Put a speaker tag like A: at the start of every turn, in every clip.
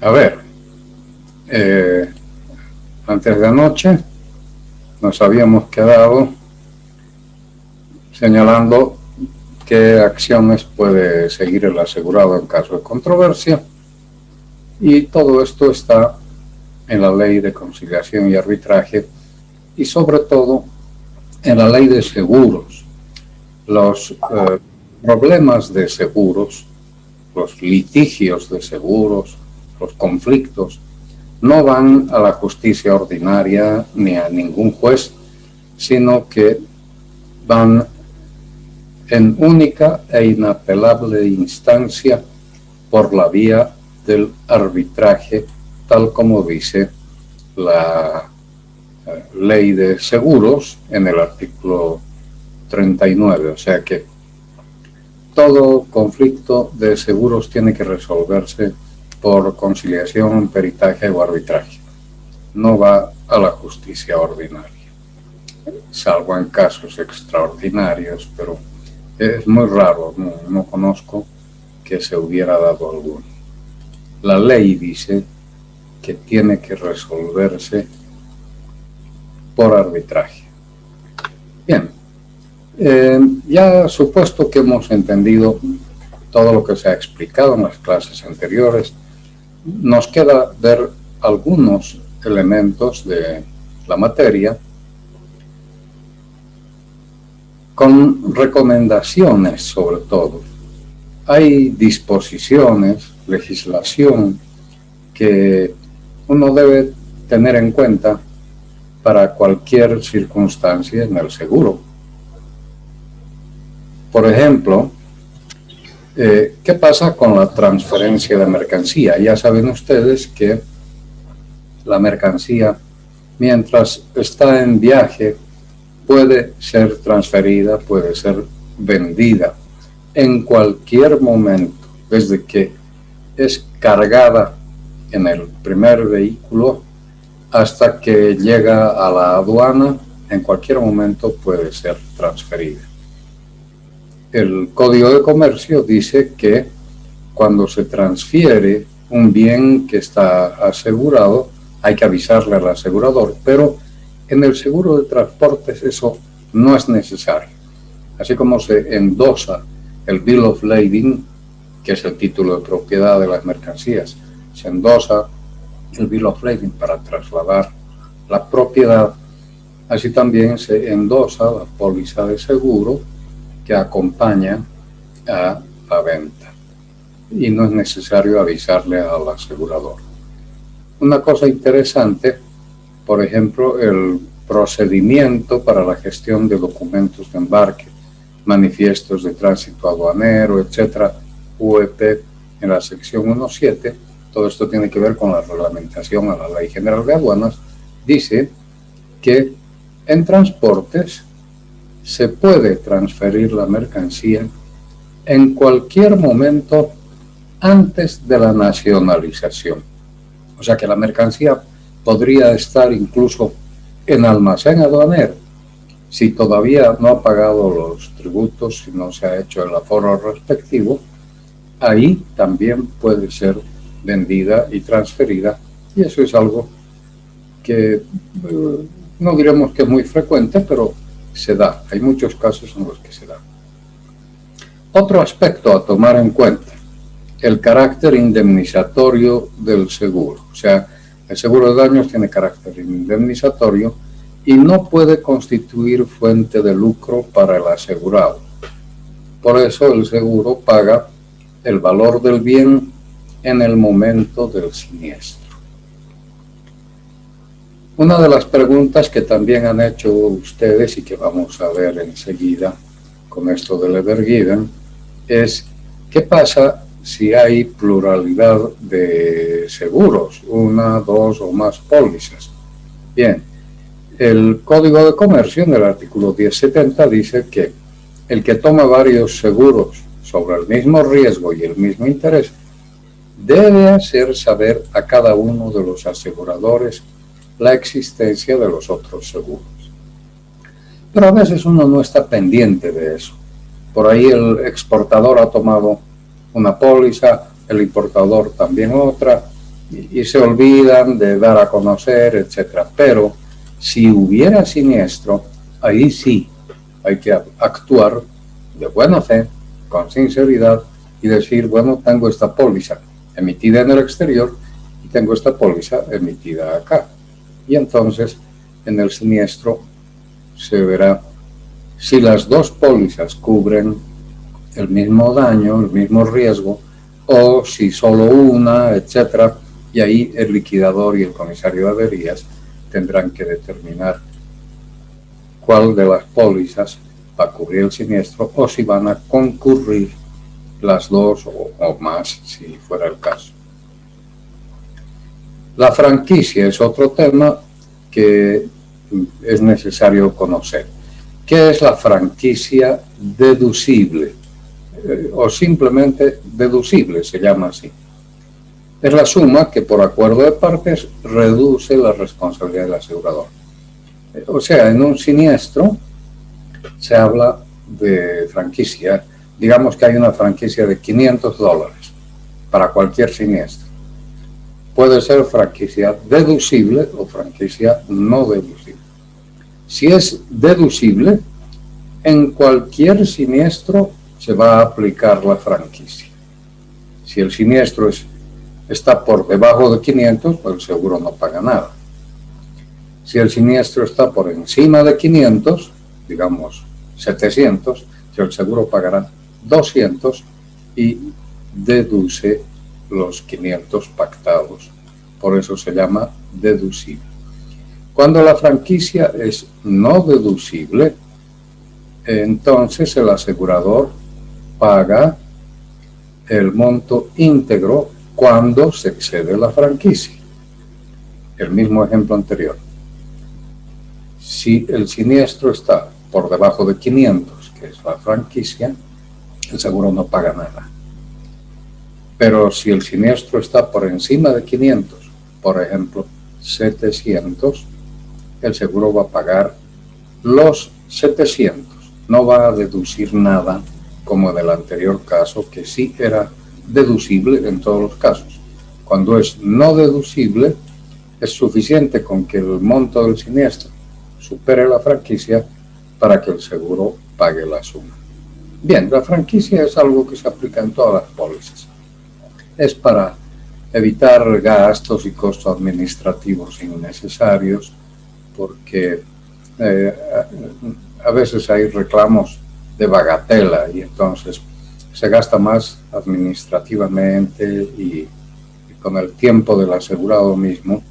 A: A ver, antes de anoche nos habíamos quedado señalando qué acciones puede seguir el asegurado en caso de controversia, y todo esto está en la ley de conciliación y arbitraje y sobre todo en la ley de seguros. Los problemas de seguros, los litigios de seguros, los conflictos, no van a la justicia ordinaria ni a ningún juez, sino que van en única e inapelable instancia por la vía del arbitraje, tal como dice la ley de seguros en el artículo 39. O sea que todo conflicto de seguros tiene que resolverse por conciliación, peritaje o arbitraje. No va a la justicia ordinaria, salvo en casos extraordinarios, pero es muy raro, no conozco que se hubiera dado alguno. La ley dice que tiene que resolverse por arbitraje. Bien, ya supuesto que hemos entendido todo lo que se ha explicado en las clases anteriores, nos queda ver algunos elementos de la materia con recomendaciones sobre todo. Hay disposiciones, legislación que uno debe tener en cuenta para cualquier circunstancia en el seguro. Por ejemplo, ¿qué pasa con la transferencia de mercancía? Ya saben ustedes que la mercancía, mientras está en viaje, puede ser transferida, puede ser vendida en cualquier momento, desde que es cargada en el primer vehículo hasta que llega a la aduana. En cualquier momento puede ser transferida. El Código de Comercio dice que cuando se transfiere un bien que está asegurado, hay que avisarle al asegurador, pero en el seguro de transportes eso no es necesario. Así como se endosa el Bill of Lading, que es el título de propiedad de las mercancías, se endosa el Bill of Lading para trasladar la propiedad, así también se endosa la póliza de seguro que acompaña a la venta, y no es necesario avisarle al asegurador. Una cosa interesante, por ejemplo, el procedimiento para la gestión de documentos de embarque, manifiestos de tránsito aduanero, etcétera, UEP, en la sección 1.7, todo esto tiene que ver con la reglamentación a la Ley General de Aduanas, dice que en transportes se puede transferir la mercancía en cualquier momento antes de la nacionalización. O sea que la mercancía podría estar incluso en almacén aduanero. Si todavía no ha pagado los tributos, si no se ha hecho el aforo respectivo, ahí también puede ser vendida y transferida, y eso es algo que no diremos que es muy frecuente, pero se da. Hay muchos casos en los que se da. Otro aspecto a tomar en cuenta, el carácter indemnizatorio del seguro. O sea, el seguro de daños tiene carácter indemnizatorio y no puede constituir fuente de lucro para el asegurado. Por eso el seguro paga el valor del bien en el momento del siniestro. Una de las preguntas que también han hecho ustedes y que vamos a ver enseguida con esto del Evergiven es: ¿qué pasa si hay pluralidad de seguros, una, dos o más pólizas? Bien, el Código de Comercio en el artículo 1070 dice que el que toma varios seguros sobre el mismo riesgo y el mismo interés debe hacer saber a cada uno de los aseguradores la existencia de los otros seguros. Pero a veces uno no está pendiente de eso. Por ahí el exportador ha tomado una póliza, el importador también otra, y se olvidan de dar a conocer, etcétera. Pero si hubiera siniestro, ahí sí hay que actuar de buena fe, con sinceridad, y decir, bueno, tengo esta póliza emitida en el exterior y tengo esta póliza emitida acá. Y entonces, en el siniestro se verá si las dos pólizas cubren el mismo daño, el mismo riesgo, o si solo una, etcétera. Y ahí el liquidador y el comisario de averías tendrán que determinar cuál de las pólizas va a cubrir el siniestro o si van a concurrir las dos o más, si fuera el caso. La franquicia es otro tema que es necesario conocer. ¿Qué es la franquicia deducible? O simplemente deducible, se llama así. Es la suma que por acuerdo de partes reduce la responsabilidad del asegurador. O sea, en un siniestro se habla de franquicia. Digamos que hay una franquicia de $500 para cualquier siniestro. Puede ser franquicia deducible o franquicia no deducible. Si es deducible, en cualquier siniestro se va a aplicar la franquicia. Si el siniestro está por debajo de 500, pues el seguro no paga nada. Si el siniestro está por encima de 500, digamos 700, el seguro pagará 200 y deduce los 500 pactados. Por eso se llama deducible. Cuando la franquicia es no deducible, entonces el asegurador paga el monto íntegro cuando se excede la franquicia. El mismo ejemplo anterior. Si el siniestro está por debajo de 500, que es la franquicia, el seguro no paga nada. Pero si el siniestro está por encima de 500, por ejemplo 700, el seguro va a pagar los 700. No va a deducir nada como en el anterior caso, que sí era deducible en todos los casos. Cuando es no deducible, es suficiente con que el monto del siniestro supere la franquicia para que el seguro pague la suma. Bien, la franquicia es algo que se aplica en todas las pólizas. Es para evitar gastos y costos administrativos innecesarios, porque a veces hay reclamos de bagatela y entonces se gasta más administrativamente y con el tiempo del asegurado mismo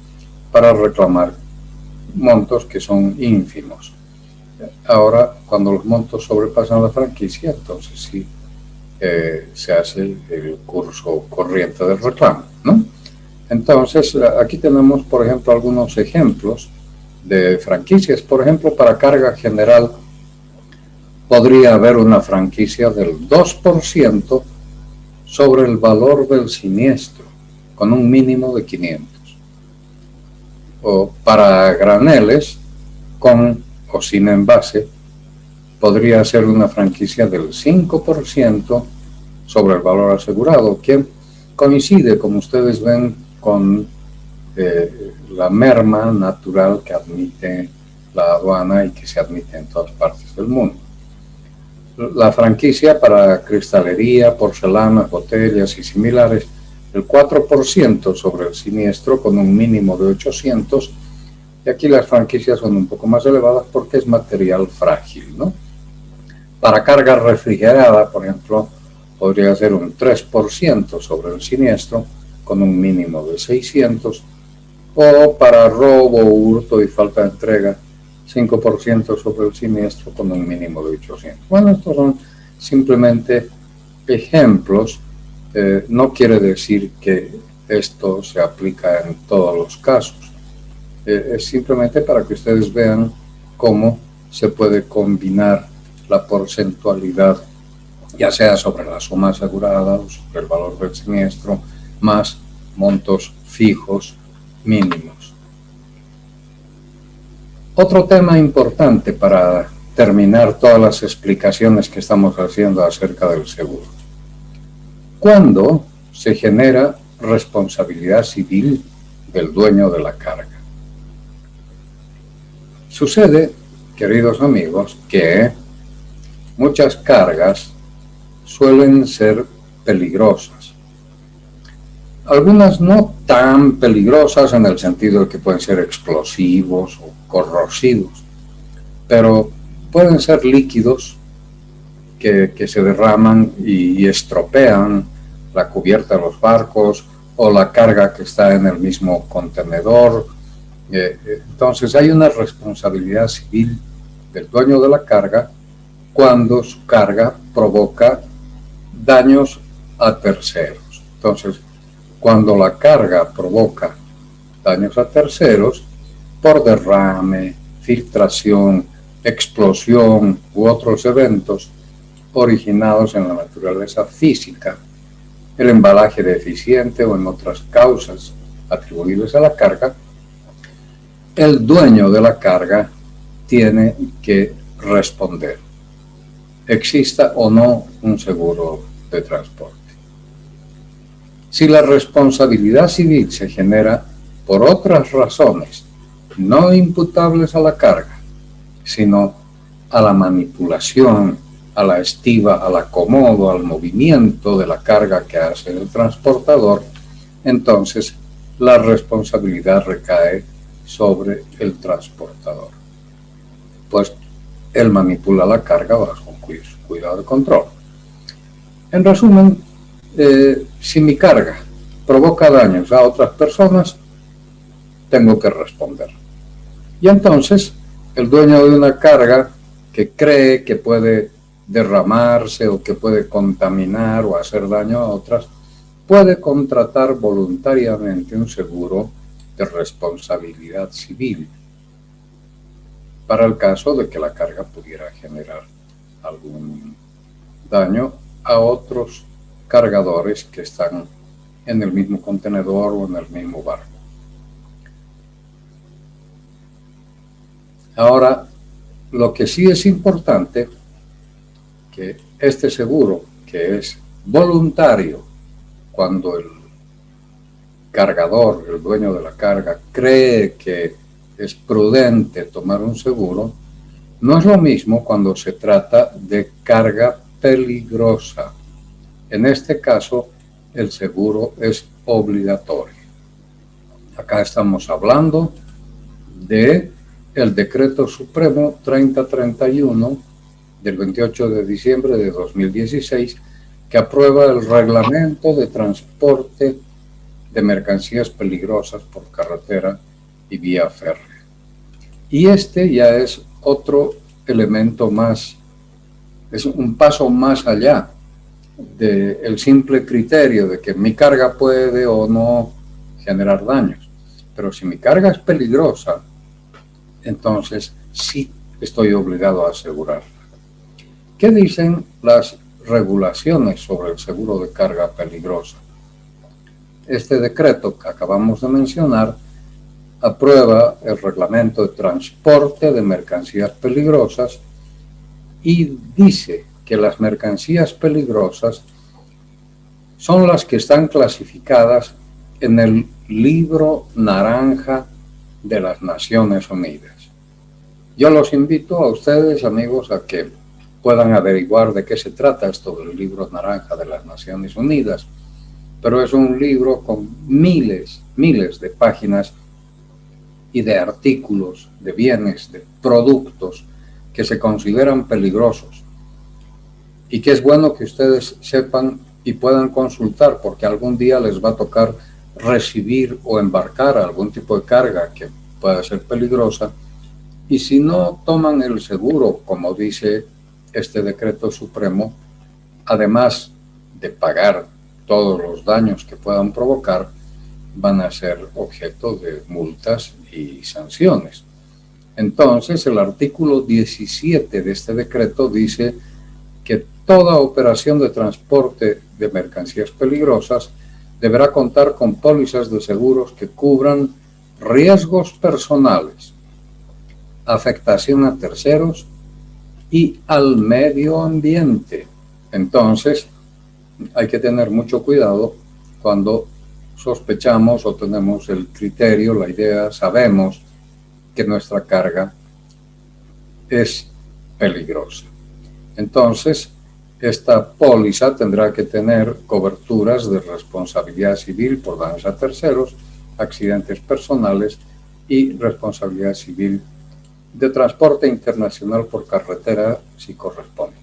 A: para reclamar montos que son ínfimos. Ahora, cuando los montos sobrepasan la franquicia, entonces sí se hace el curso corriente del reclamo, ¿no? Entonces, aquí tenemos, por ejemplo, algunos ejemplos de franquicias. Por ejemplo, para carga general podría haber una franquicia del 2% sobre el valor del siniestro, con un mínimo de 500. O para graneles, con o sin envase, podría ser una franquicia del 5% sobre el valor asegurado, que coincide, como ustedes ven, con la merma natural que admite la aduana y que se admite en todas partes del mundo. La franquicia para cristalería, porcelanas, botellas y similares, el 4% sobre el siniestro con un mínimo de 800, y aquí las franquicias son un poco más elevadas porque es material frágil, ¿no? Para carga refrigerada, por ejemplo, podría ser un 3% sobre el siniestro con un mínimo de 600, o para robo, hurto y falta de entrega, 5% sobre el siniestro con un mínimo de 800. Bueno, estos son simplemente ejemplos. No quiere decir que esto se aplica en todos los casos. Es simplemente para que ustedes vean cómo se puede combinar la porcentualidad, ya sea sobre la suma asegurada o sobre el valor del siniestro, más montos fijos mínimos. Otro tema importante para terminar todas las explicaciones que estamos haciendo acerca del seguro. ¿Cuándo se genera responsabilidad civil del dueño de la carga. Sucede, queridos amigos, que muchas cargas suelen ser peligrosas. Algunas no tan peligrosas en el sentido de que pueden ser explosivos o corrosivos, pero pueden ser líquidos que se derraman y estropean la cubierta de los barcos o la carga que está en el mismo contenedor. Entonces hay una responsabilidad civil del dueño de la carga cuando su carga provoca daños a terceros. Entonces, cuando la carga provoca daños a terceros por derrame, filtración, explosión u otros eventos originados en la naturaleza física, el embalaje deficiente o en otras causas atribuibles a la carga, el dueño de la carga tiene que responder, exista o no un seguro de transporte. Si la responsabilidad civil se genera por otras razones no imputables a la carga, sino a la manipulación, a la estiba, al acomodo, al movimiento de la carga que hace el transportador, entonces la responsabilidad recae sobre el transportador, pues él manipula la carga bajo cuidado de control. En resumen, si mi carga provoca daños a otras personas, tengo que responder. Y entonces, el dueño de una carga que cree que puede derramarse o que puede contaminar o hacer daño a otras, puede contratar voluntariamente un seguro de responsabilidad civil para el caso de que la carga pudiera generar algún daño a otros cargadores que están en el mismo contenedor o en el mismo barco. Ahora, lo que sí es importante, que este seguro, que es voluntario, cuando el cargador, el dueño de la carga, cree que es prudente tomar un seguro, no es lo mismo cuando se trata de carga peligrosa. En este caso, el seguro es obligatorio. Acá estamos hablando de el Decreto Supremo 3031 del 28 de diciembre de 2016, que aprueba el Reglamento de Transporte de Mercancías Peligrosas por Carretera y Vía Férrea. Y este ya es otro elemento más, es un paso más allá del simple criterio de que mi carga puede o no generar daños. Pero si mi carga es peligrosa, entonces sí estoy obligado a asegurarla. ¿Qué dicen las regulaciones sobre el seguro de carga peligrosa? Este decreto que acabamos de mencionar aprueba el Reglamento de Transporte de Mercancías Peligrosas y dice que las mercancías peligrosas son las que están clasificadas en el Libro Naranja de las Naciones Unidas. Yo los invito a ustedes, amigos, a que puedan averiguar de qué se trata esto del Libro Naranja de las Naciones Unidas, pero es un libro con miles de páginas y de artículos, de bienes, de productos que se consideran peligrosos y que es bueno que ustedes sepan y puedan consultar, porque algún día les va a tocar recibir o embarcar algún tipo de carga que pueda ser peligrosa, y si no toman el seguro, como dice este decreto supremo, además de pagar todos los daños que puedan provocar, van a ser objeto de multas y sanciones. Entonces, el artículo 17 de este decreto dice que toda operación de transporte de mercancías peligrosas deberá contar con pólizas de seguros que cubran riesgos personales, afectación a terceros y al medio ambiente. Entonces, hay que tener mucho cuidado cuando sospechamos o tenemos el criterio, la idea, sabemos que nuestra carga es peligrosa. Entonces, esta póliza tendrá que tener coberturas de responsabilidad civil por daños a terceros, accidentes personales y responsabilidad civil de transporte internacional por carretera si corresponde.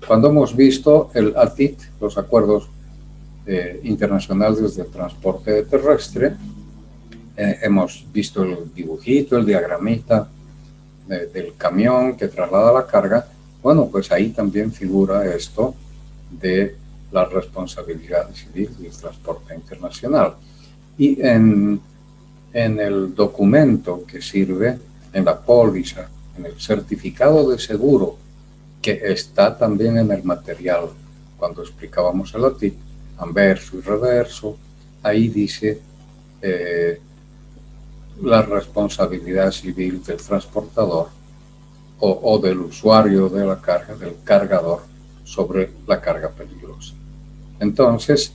A: Cuando hemos visto el ATIT, los acuerdos internacionales de transporte terrestre, hemos visto el dibujito, el diagramita del camión que traslada la carga. Bueno, pues ahí también figura esto de la responsabilidad civil del transporte internacional. Y en el documento que sirve, en la póliza, en el certificado de seguro, que está también en el material cuando explicábamos el ATIP, anverso y reverso, ahí dice la responsabilidad civil del transportador o del usuario de la carga, del cargador, sobre la carga peligrosa. Entonces,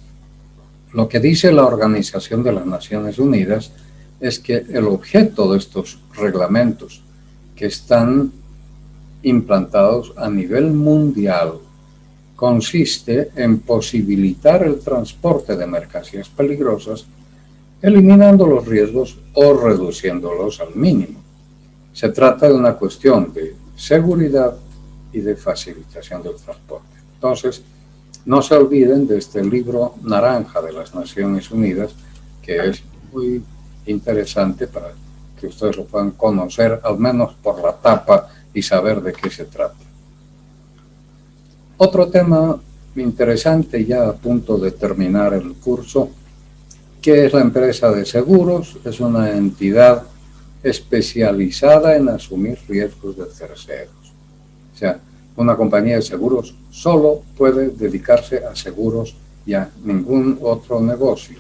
A: lo que dice la Organización de las Naciones Unidas es que el objeto de estos reglamentos que están implantados a nivel mundial consiste en posibilitar el transporte de mercancías peligrosas, eliminando los riesgos o reduciéndolos al mínimo. Se trata de una cuestión de seguridad y de facilitación del transporte. Entonces, no se olviden de este libro naranja de las Naciones Unidas, que es muy interesante para que ustedes lo puedan conocer, al menos por la tapa, y saber de qué se trata. Otro tema interesante, ya a punto de terminar el curso, que es la empresa de seguros. Es una entidad especializada en asumir riesgos de terceros. O sea, una compañía de seguros solo puede dedicarse a seguros y a ningún otro negocio,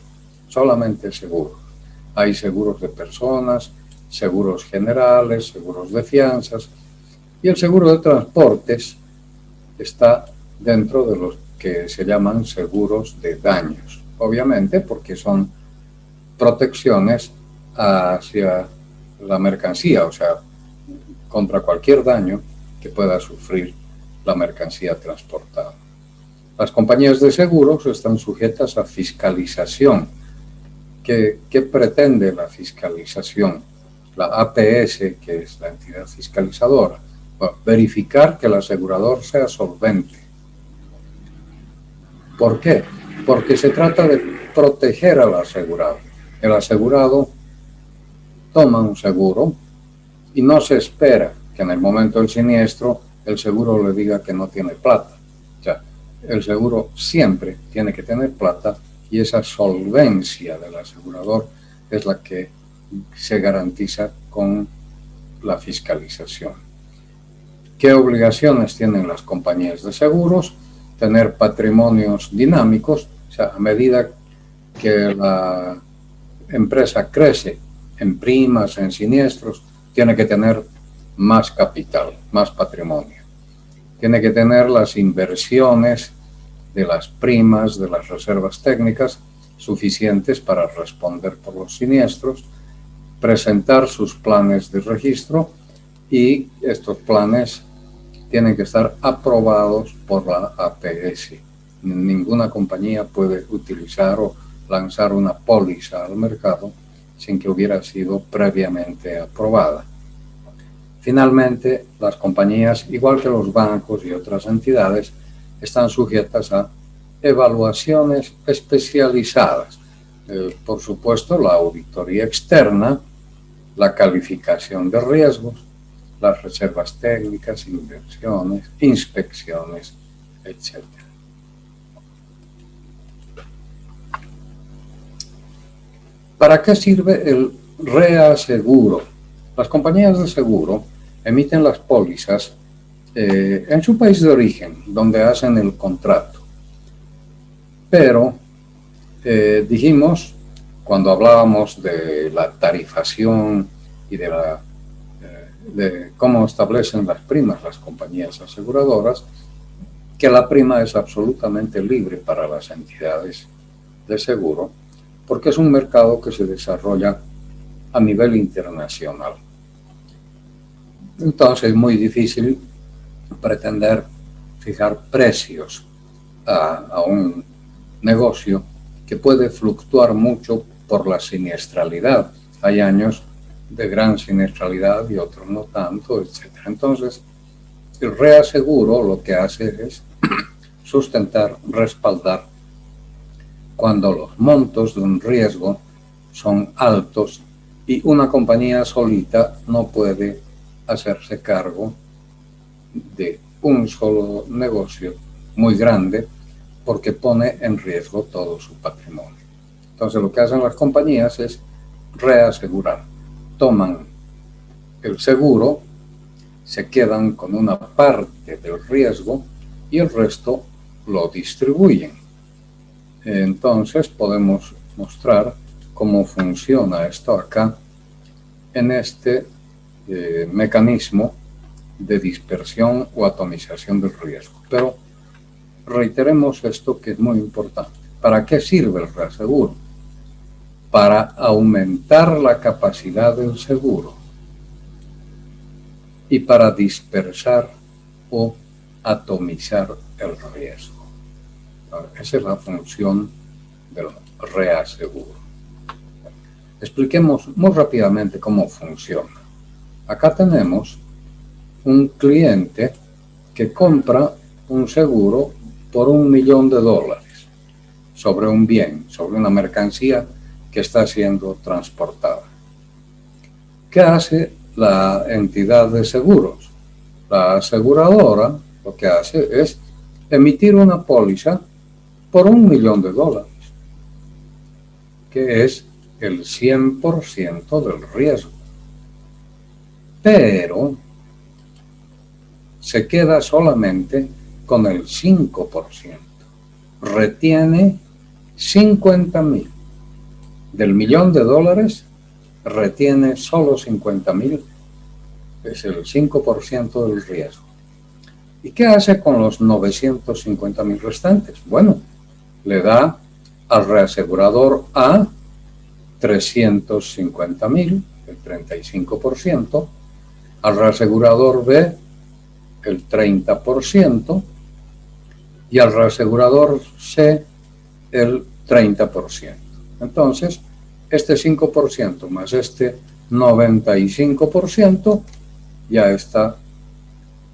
A: solamente seguros. Hay seguros de personas, seguros generales, seguros de fianzas, y el seguro de transportes está dentro de los que se llaman seguros de daños, obviamente porque son protecciones hacia la mercancía, o sea, contra cualquier daño que pueda sufrir la mercancía transportada. Las compañías de seguros están sujetas a fiscalización. ¿Qué pretende la fiscalización? La APS, que es la entidad fiscalizadora, verificar que el asegurador sea solvente. ¿Por qué? Porque se trata de proteger al asegurado. El asegurado toma un seguro y no se espera que en el momento del siniestro el seguro le diga que no tiene plata. O sea, el seguro siempre tiene que tener plata, y esa solvencia del asegurador es la que se garantiza con la fiscalización. ¿Qué obligaciones tienen las compañías de seguros? Tener patrimonios dinámicos, o sea, a medida que la empresa crece en primas, en siniestros, tiene que tener más capital, más patrimonio. Tiene que tener las inversiones de las primas, de las reservas técnicas suficientes para responder por los siniestros, presentar sus planes de registro, y estos planes tienen que estar aprobados por la APS. Ninguna compañía puede utilizar o lanzar una póliza al mercado sin que hubiera sido previamente aprobada. Finalmente, las compañías, igual que los bancos y otras entidades, están sujetas a evaluaciones especializadas. Por supuesto, la auditoría externa, la calificación de riesgos, las reservas técnicas, inversiones, inspecciones, etc. ¿Para qué sirve el reaseguro? Las compañías de seguro emiten las pólizas en su país de origen, donde hacen el contrato. Pero dijimos, cuando hablábamos de la tarifación y de cómo establecen las primas las compañías aseguradoras, que la prima es absolutamente libre para las entidades de seguro, porque es un mercado que se desarrolla a nivel internacional. Entonces es muy difícil pretender fijar precios a un negocio que puede fluctuar mucho por la siniestralidad. Hay años de gran siniestralidad y otros no tanto, etc. Entonces, el reaseguro lo que hace es sustentar, respaldar cuando los montos de un riesgo son altos y una compañía solita no puede hacerse cargo de un solo negocio muy grande porque pone en riesgo todo su patrimonio. Entonces lo que hacen las compañías es reasegurar. Toman el seguro, se quedan con una parte del riesgo y el resto lo distribuyen. Entonces podemos mostrar cómo funciona esto acá en este mecanismo de dispersión o atomización del riesgo. Pero reiteremos esto que es muy importante. ¿Para qué sirve el reaseguro? Para aumentar la capacidad del seguro y para dispersar o atomizar el riesgo. Esa es la función del reaseguro. Expliquemos muy rápidamente cómo funciona. Acá tenemos un cliente que compra un seguro por $1.000.000 sobre un bien, sobre una mercancía que está siendo transportada. ¿Qué hace la entidad de seguros? La aseguradora lo que hace es emitir una póliza por $1.000.000, que es el 100% del riesgo. Pero se queda solamente con el 5%. Retiene 50.000. Del $1.000.000 retiene solo 50.000. Es el 5% del riesgo. ¿Y qué hace con los 950.000 restantes? Bueno, le da al reasegurador A 350.000, el 35%, al reasegurador B el 30% y al reasegurador C el 30%. Entonces, este 5% más este 95% ya está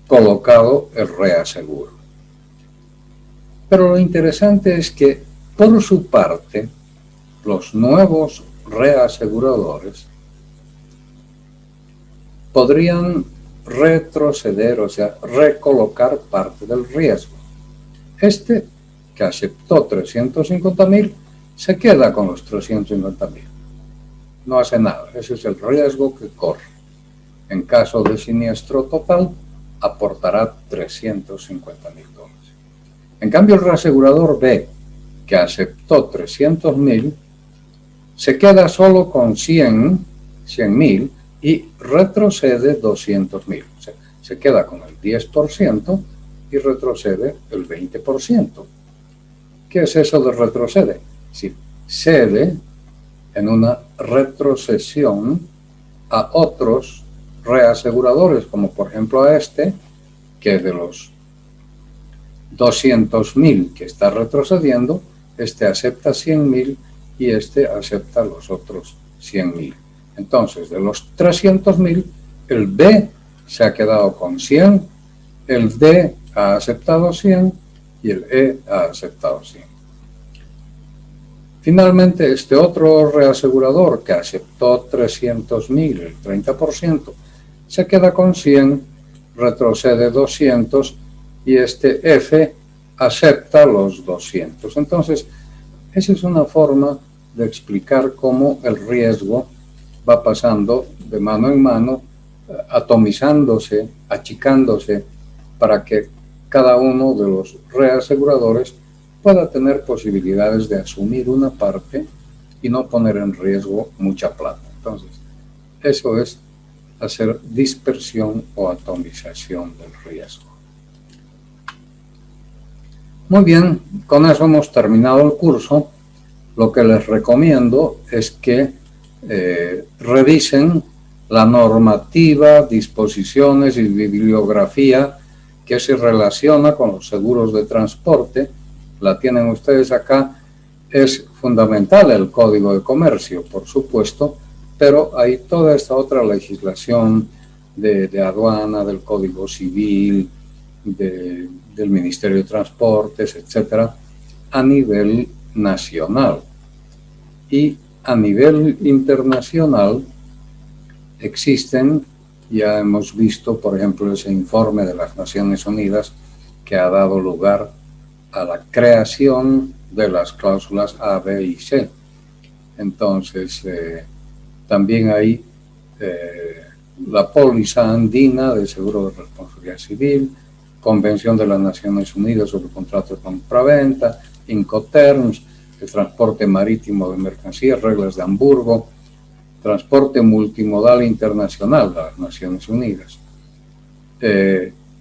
A: colocado el reaseguro. Pero lo interesante es que, por su parte, los nuevos reaseguradores podrían retroceder, o sea, recolocar parte del riesgo. Este, que aceptó 350.000, se queda con los 350.000. No hace nada, ese es el riesgo que corre. En caso de siniestro total, aportará $350.000. En cambio, el reasegurador B, que aceptó 300.000, se queda solo con 100.000 y retrocede 200.000. O sea, se queda con el 10% y retrocede el 20%. ¿Qué es eso de retrocede? Si cede en una retrocesión a otros reaseguradores, como por ejemplo a este, que de los 200.000 que está retrocediendo, este acepta 100.000 y este acepta los otros 100.000. Entonces, de los 300.000, el B se ha quedado con 100, el D ha aceptado 100 y el E ha aceptado 100. Finalmente, este otro reasegurador que aceptó 300.000, el 30%, se queda con 100, retrocede 200 y este F acepta los 200. Entonces, esa es una forma de explicar cómo el riesgo va pasando de mano en mano, atomizándose, achicándose, para que cada uno de los reaseguradores pueda tener posibilidades de asumir una parte y no poner en riesgo mucha plata. Entonces, eso es hacer dispersión o atomización del riesgo. Muy bien, con eso hemos terminado el curso. lo que les recomiendo es que revisen la normativa, disposiciones y bibliografía que se relaciona con los seguros de transporte. La tienen ustedes acá. Es fundamental el Código de Comercio, por supuesto, pero hay toda esta otra legislación de aduana, del Código Civil, del Ministerio de Transportes, etcétera, a nivel nacional. Y a nivel internacional existen, ya hemos visto, por ejemplo, ese informe de las Naciones Unidas que ha dado lugar a la creación de las cláusulas A, B y C. Entonces, también hay la póliza andina de seguro de responsabilidad civil, Convención de las Naciones Unidas sobre contratos de compraventa, Incoterms, el transporte marítimo de mercancías, reglas de Hamburgo, transporte multimodal internacional de las Naciones Unidas,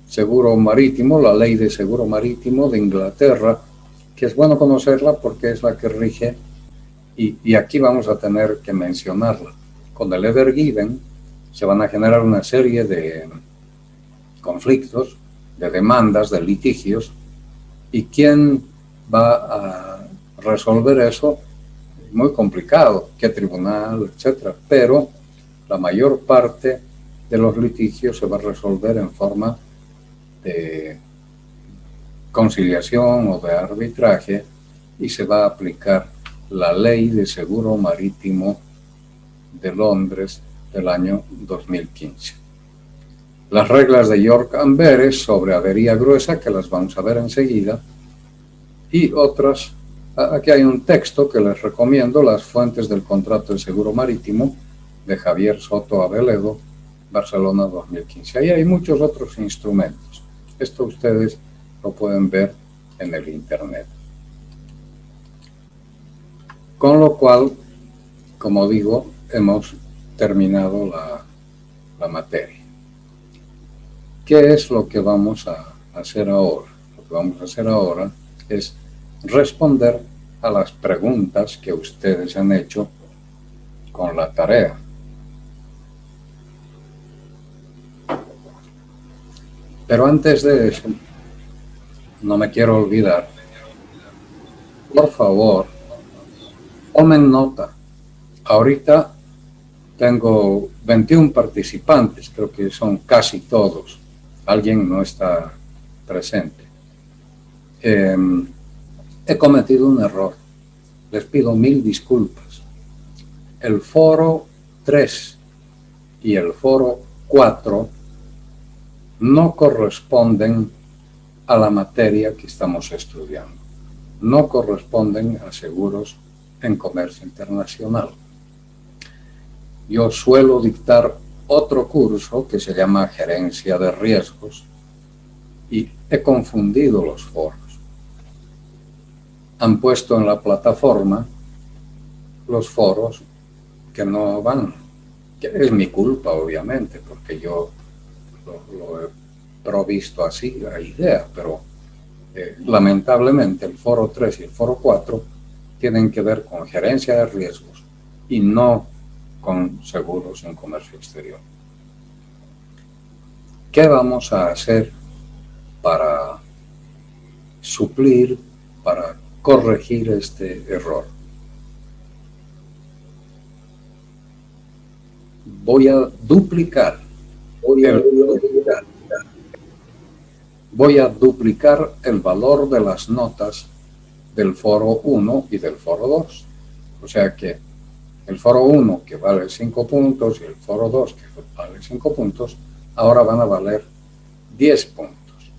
A: seguro marítimo, la ley de seguro marítimo de Inglaterra, que es bueno conocerla porque es la que rige, y aquí vamos a tener que mencionarla. Con el Ever Given se van a generar una serie de conflictos, de demandas, de litigios, y quién va a resolver eso, muy complicado, qué tribunal, etcétera, pero la mayor parte de los litigios se va a resolver en forma de conciliación o de arbitraje y se va a aplicar la ley de seguro marítimo de Londres del año 2015. Las reglas de York-Amberes sobre avería gruesa, que las vamos a ver enseguida, y otras. Aquí hay un texto que les recomiendo, Las fuentes del contrato de seguro marítimo, de Javier Soto Aveledo, Barcelona 2015. Ahí hay muchos otros instrumentos. Esto ustedes lo pueden ver en el Internet. Con lo cual, como digo, hemos terminado la materia. ¿Qué es lo que vamos a hacer ahora? Lo que vamos a hacer ahora es responder a las preguntas que ustedes han hecho con la tarea. Pero antes de eso, no me quiero olvidar, por favor, tomen nota. Ahorita tengo 21 participantes, creo que son casi todos. Alguien no está presente. He cometido un error. Les pido 1000 disculpas. El foro 3 y el foro 4 no corresponden a la materia que estamos estudiando. No corresponden a seguros en comercio internacional. Yo suelo dictar otro curso que se llama Gerencia de Riesgos y he confundido los foros. Han puesto en la plataforma los foros que no van. Que es mi culpa, obviamente, porque yo lo he provisto así, la idea, pero lamentablemente el foro 3 y el foro 4 tienen que ver con gerencia de riesgos y no con seguros en comercio exterior. ¿Qué vamos a hacer para suplir, para corregir este error? Voy a duplicar el valor de las notas del foro 1 y del foro 2. O sea que el foro 1, que vale 5 puntos, y el foro 2, que vale 5 puntos, ahora van a valer 10 puntos.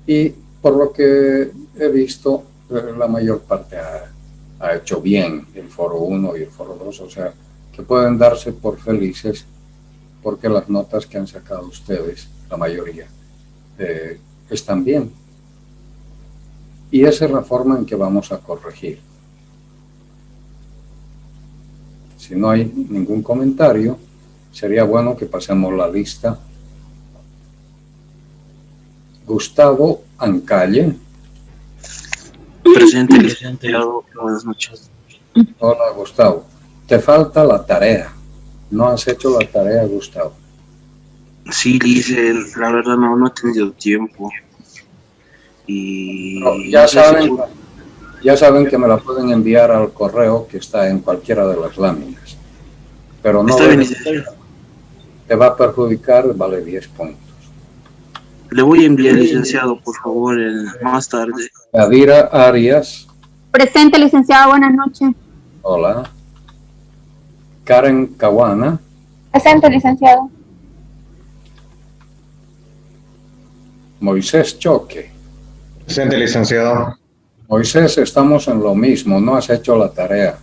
A: Y por lo que he visto, la mayor parte ha hecho bien el foro 1 y el foro 2, o sea, que pueden darse por felices porque las notas que han sacado ustedes, la mayoría, están bien. Y esa es la forma en que vamos a corregir. Si no hay ningún comentario, sería bueno que pasemos la lista. Gustavo Ancalle.
B: Presente, licenciado. Buenas noches.
A: Hola, Gustavo. Te falta la tarea. No has hecho la tarea, Gustavo.
B: Sí, Lice, la verdad no he tenido tiempo.
A: Pero
B: Y no sé si...
A: ya saben que me la pueden enviar al correo que está en cualquiera de las láminas. Pero no
B: Está bien,
A: dejes,
B: licenciado.
A: te va a perjudicar, vale 10 puntos.
B: Le voy a enviar, licenciado, por favor, más tarde.
A: Yadira Arias.
C: Presente, licenciado, buenas noches.
A: Hola. Karen Caguana.
C: Presente, licenciado.
A: Moisés Choque.
D: Presente, licenciado.
A: Moisés, estamos en lo mismo, no has hecho la tarea.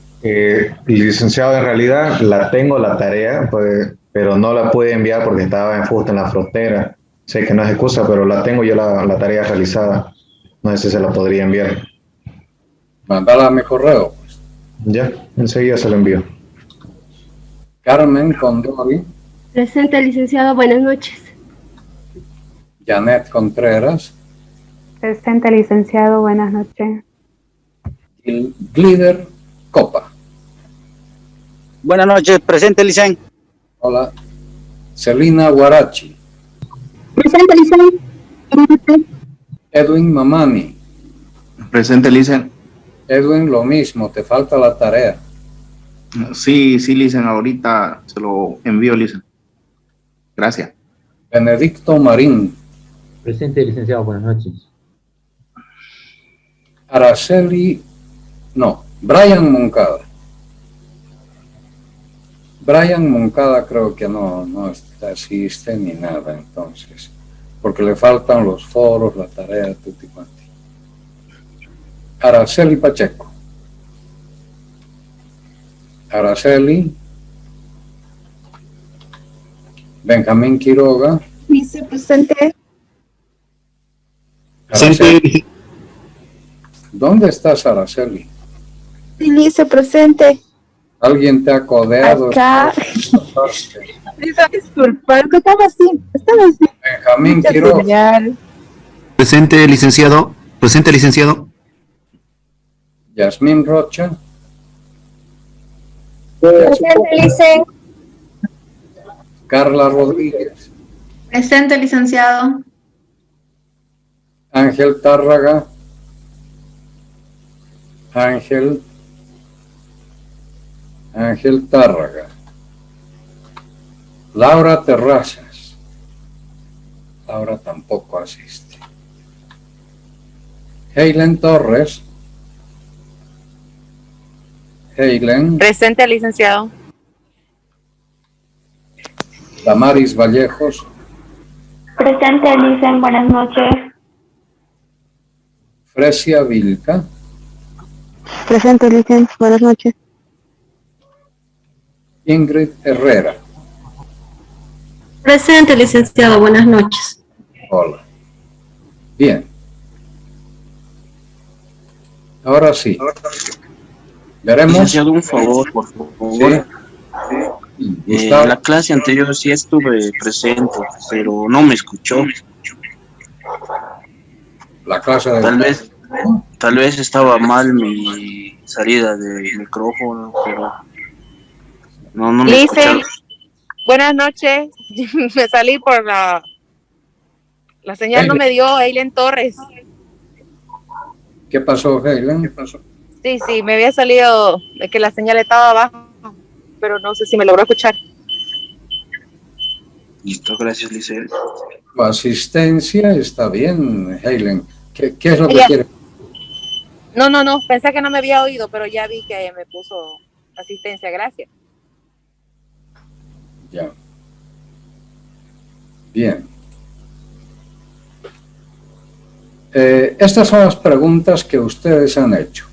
D: Licenciado, en realidad la tengo la tarea, pues, pero no la pude enviar porque estaba justo en la frontera. Sé que no es excusa, pero la tengo yo la tarea realizada. No sé si se la podría enviar.
A: Mándala a mi correo. Pues.
D: Ya, enseguida se lo envío.
A: Carmen Condori.
E: Presente, licenciado, buenas noches.
A: Janet Contreras.
C: Presente, licenciado, buenas noches.
A: Y Glider Copa.
F: Buenas noches, presente, licen.
A: Hola. Celina Guarachi.
C: Presente, licenciado.
A: Edwin Mamani.
G: Presente, licen.
A: Edwin, lo mismo, te falta la tarea.
G: Sí, licen, ahorita se lo envío, licen. Gracias.
A: Benedicto Marín.
H: Presente, licenciado, buenas noches.
A: Brian Moncada. Brian Moncada creo que no asiste ni nada, entonces, porque le faltan los foros, la tarea, tutti quanti. Araceli Pacheco. Araceli. Benjamín Quiroga.
E: Vicepresente.
A: Araceli. ¿Dónde estás, Araceli?
E: Vicepresente.
A: ¿Alguien te ha codeado?
E: Acá. Disculpa, estaba así.
A: Benjamín Quiroga.
I: Presente, licenciado. Presente, licenciado.
A: Yasmín Rocha.
C: Presente, licenciado.
A: Carla Rodríguez.
C: Presente, licenciado.
A: Ángel Tárraga. Ángel Tárraga. Laura Terrazas. Laura tampoco asiste. Heilen Torres. Heilen.
J: Presente, licenciado.
A: Damaris Vallejos.
C: Presente, licenciado, buenas noches.
A: Fresia Vilca.
E: Presente, licenciado, buenas noches.
A: Ingrid Herrera.
E: Presente, licenciado, buenas noches.
A: Hola. Bien. Ahora sí. Veremos.
B: Licenciado, un favor, por favor.
A: Sí.
B: En la clase anterior sí estuve presente, pero no me escuchó.
A: La clase de...
B: Tal vez estaba mal mi salida de micrófono, pero no me escucharon.
J: Buenas noches. Me salí por la señal, no me dio Eilen Torres.
A: ¿Qué pasó, Heilen?
J: Sí, me había salido de que la señal estaba abajo, pero no sé si me logró escuchar.
B: Listo, gracias, Lice.
A: Tu asistencia está bien, Heilen. ¿Qué es lo que quiere?
J: No, pensé que no me había oído, pero ya vi que me puso asistencia, gracias.
A: Ya. Bien. Estas son las preguntas que ustedes han hecho.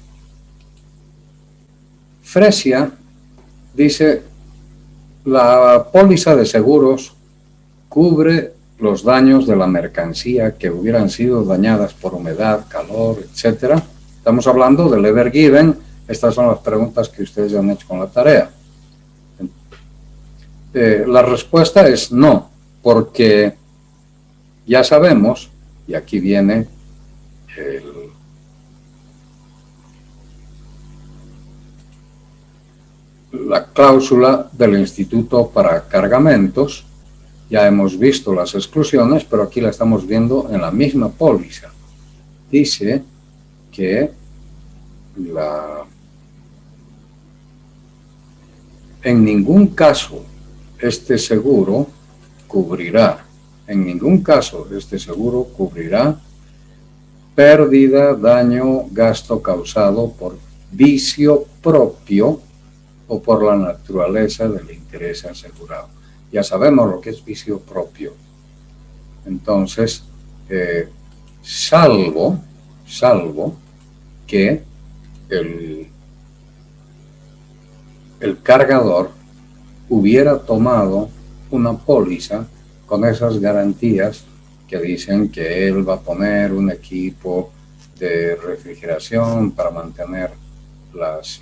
A: Fresia dice, la póliza de seguros cubre los daños de la mercancía que hubieran sido dañadas por humedad, calor, etcétera. Estamos hablando del Ever Given. Estas son las preguntas que ustedes han hecho con la tarea. La respuesta es no, porque ya sabemos, y aquí viene la cláusula del Instituto para Cargamentos. Ya hemos visto las exclusiones, pero aquí la estamos viendo en la misma póliza. Dice que en ningún caso este seguro cubrirá, pérdida, daño, gasto causado por vicio propio o por la naturaleza del interés asegurado. Ya sabemos lo que es vicio propio. Entonces, salvo que el cargador hubiera tomado una póliza con esas garantías que dicen que él va a poner un equipo de refrigeración para mantener las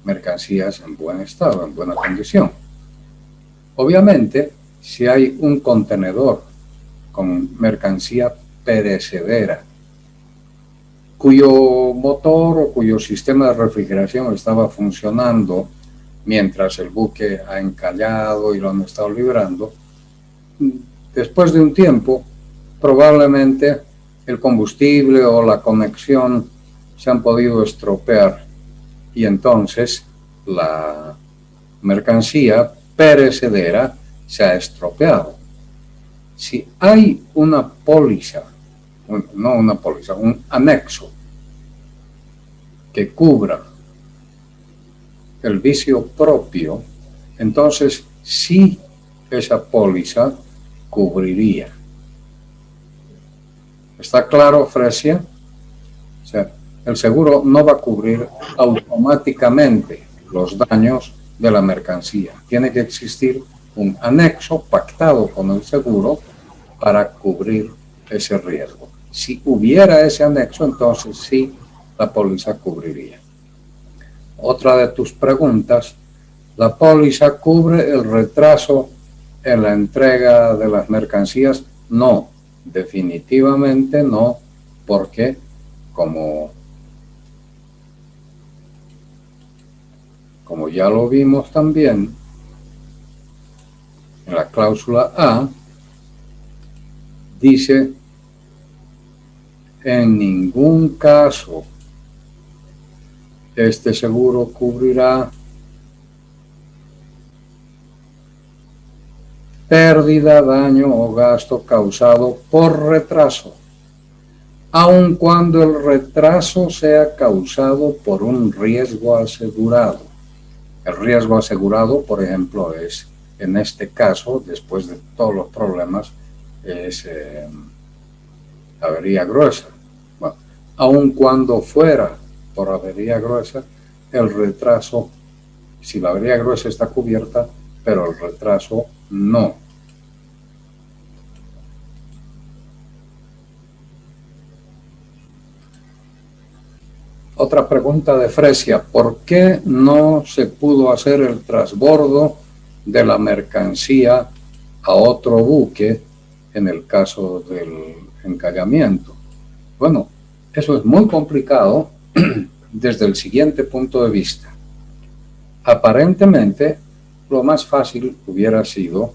A: mercancías en buen estado, en buena condición. Obviamente, si hay un contenedor con mercancía perecedera, cuyo motor o cuyo sistema de refrigeración estaba funcionando mientras el buque ha encallado y lo han estado librando, después de un tiempo, probablemente el combustible o la conexión se han podido estropear y entonces la mercancía perecedera se ha estropeado. Si hay una póliza, un anexo que cubra el vicio propio, entonces sí esa póliza cubriría. ¿Está claro, Fresia? O sea, el seguro no va a cubrir automáticamente los daños de la mercancía. Tiene que existir un anexo pactado con el seguro para cubrir ese riesgo. Si hubiera ese anexo, entonces sí la póliza cubriría. Otra de tus preguntas, ¿la póliza cubre el retraso en la entrega de las mercancías? No, definitivamente no, porque como ya lo vimos también en la cláusula A, dice: en ningún caso este seguro cubrirá pérdida, daño o gasto causado por retraso, aun cuando el retraso sea causado por un riesgo asegurado. El riesgo asegurado, por ejemplo, es, en este caso, después de todos los problemas, es avería gruesa. Bueno, aun cuando fuera por avería gruesa, el retraso, si la avería gruesa está cubierta, pero el retraso no. Otra pregunta de Fresia: ¿por qué no se pudo hacer el transbordo de la mercancía a otro buque en el caso del encallamiento? Bueno, eso es muy complicado desde el siguiente punto de vista. Aparentemente, lo más fácil hubiera sido,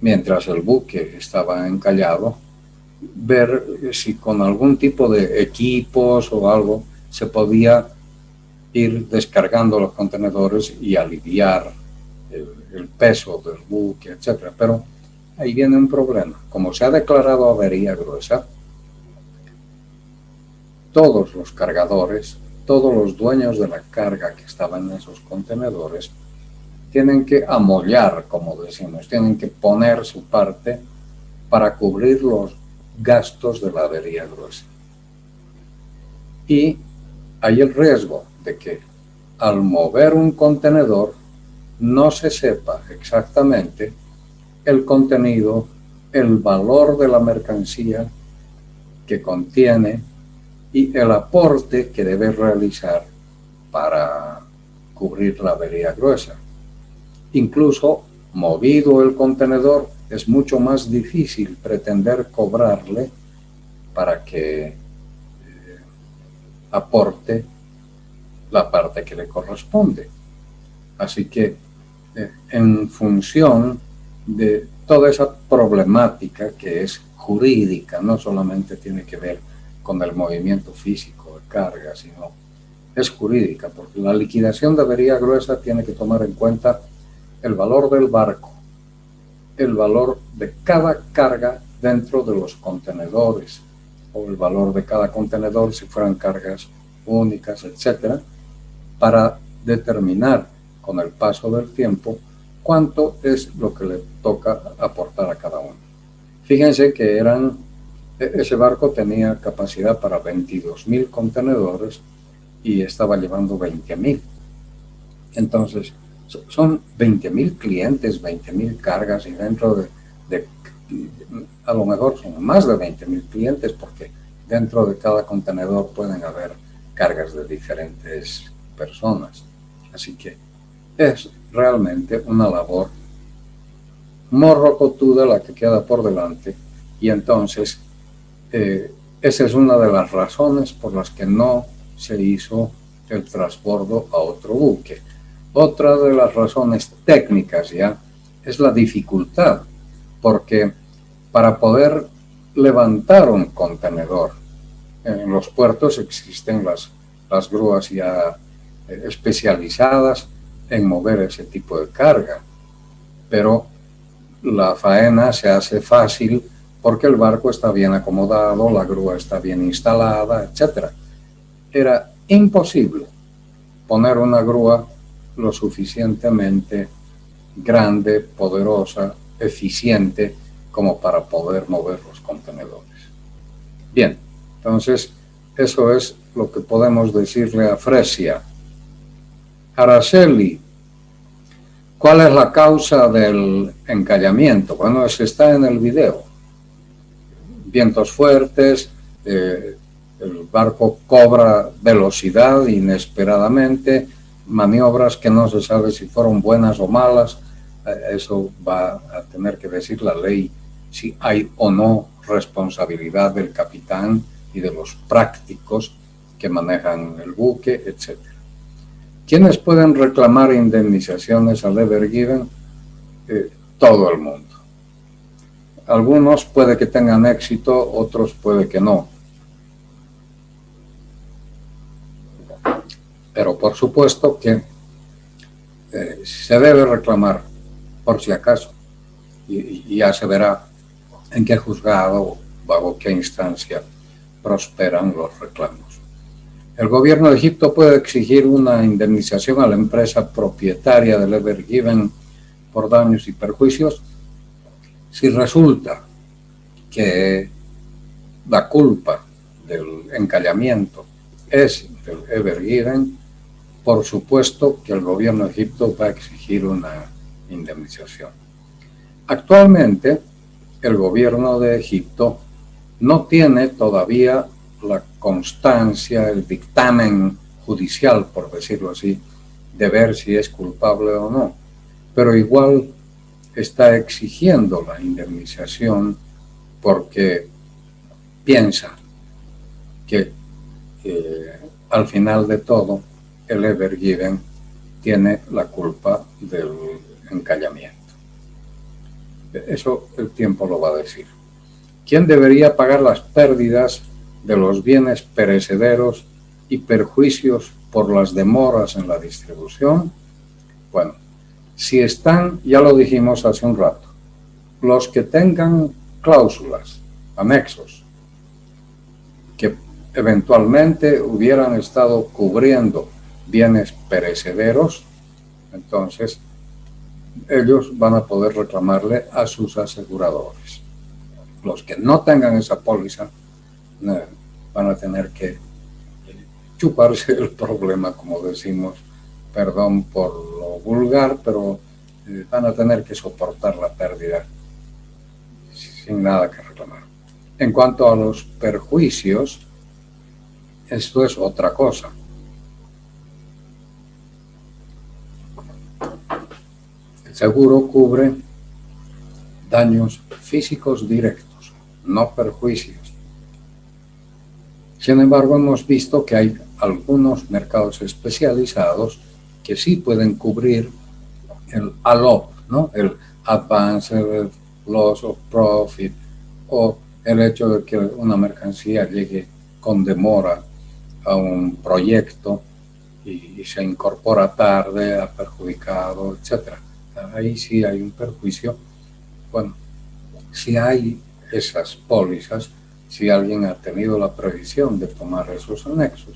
A: mientras el buque estaba encallado, ver si con algún tipo de equipos o algo se podía ir descargando los contenedores y aliviar el peso del buque, etc. Pero ahí viene un problema. Como se ha declarado avería gruesa, todos los cargadores, todos los dueños de la carga que estaban en esos contenedores tienen que amollar, como decimos, tienen que poner su parte para cubrir los gastos de la avería gruesa. Y hay el riesgo de que al mover un contenedor no se sepa exactamente el contenido, el valor de la mercancía que contiene y el aporte que debe realizar para cubrir la avería gruesa. Incluso, movido el contenedor, es mucho más difícil pretender cobrarle para que aporte la parte que le corresponde. Así que en función de toda esa problemática que es jurídica, no solamente tiene que ver con el movimiento físico de carga, sino es jurídica, porque la liquidación de avería gruesa tiene que tomar en cuenta el valor del barco, el valor de cada carga dentro de los contenedores, o el valor de cada contenedor si fueran cargas únicas, etcétera, para determinar con el paso del tiempo cuánto es lo que le toca aportar a cada uno. Fíjense que ese barco tenía capacidad para 22,000 contenedores y estaba llevando 20,000. Entonces, son 20,000 clientes, 20,000 cargas, y dentro de a lo mejor son más de 20,000 clientes, porque dentro de cada contenedor pueden haber cargas de diferentes personas. Así que es realmente una labor morrocotuda la que queda por delante, y entonces esa es una de las razones por las que no se hizo el transbordo a otro buque. Otra de las razones técnicas ya es la dificultad, porque para poder levantar un contenedor en los puertos existen las grúas ya especializadas en mover ese tipo de carga, pero la faena se hace fácil porque el barco está bien acomodado, la grúa está bien instalada, etc. Era imposible poner una grúa lo suficientemente grande, poderosa, eficiente como para poder mover los contenedores. Bien, entonces eso es lo que podemos decirle a Fresia. Araceli, ¿cuál es la causa del encallamiento? Bueno, eso está en el video. Vientos fuertes, el barco cobra velocidad inesperadamente, maniobras que no se sabe si fueron buenas o malas. Eso va a tener que decir la ley, si hay o no responsabilidad del capitán y de los prácticos que manejan el buque, etc. ¿Quiénes pueden reclamar indemnizaciones al Ever Given? Todo el mundo. Algunos puede que tengan éxito, otros puede que no. Pero por supuesto que se debe reclamar, por si acaso, y ya se verá en qué juzgado o bajo qué instancia prosperan los reclamos. El gobierno de Egipto puede exigir una indemnización a la empresa propietaria del Ever Given por daños y perjuicios si resulta que la culpa del encallamiento es del Ever Given. Por supuesto que el gobierno de Egipto va a exigir una indemnización. Actualmente, el gobierno de Egipto no tiene todavía la constancia, el dictamen judicial, por decirlo así, de ver si es culpable o no, pero igual está exigiendo la indemnización porque piensa que al final de todo el Ever Given tiene la culpa del encallamiento. Eso el tiempo lo va a decir. ¿Quién debería pagar las pérdidas de los bienes perecederos y perjuicios por las demoras en la distribución? Bueno, si están, ya lo dijimos hace un rato, los que tengan cláusulas, anexos, que eventualmente hubieran estado cubriendo bienes perecederos, entonces ellos van a poder reclamarle a sus aseguradores. Los que no tengan esa póliza van a tener que chuparse el problema, como decimos, perdón por lo vulgar, pero van a tener que soportar la pérdida sin nada que reclamar. En cuanto a los perjuicios, esto es otra cosa. El seguro cubre daños físicos directos, no perjuicios. Sin embargo, hemos visto que hay algunos mercados especializados que sí pueden cubrir el ALOP, ¿no? El Advanced Loss of Profit, o el hecho de que una mercancía llegue con demora a un proyecto y se incorpora tarde, ha perjudicado, etc. Ahí sí hay un perjuicio. Bueno, si hay esas pólizas, si alguien ha tenido la previsión de tomar esos anexos,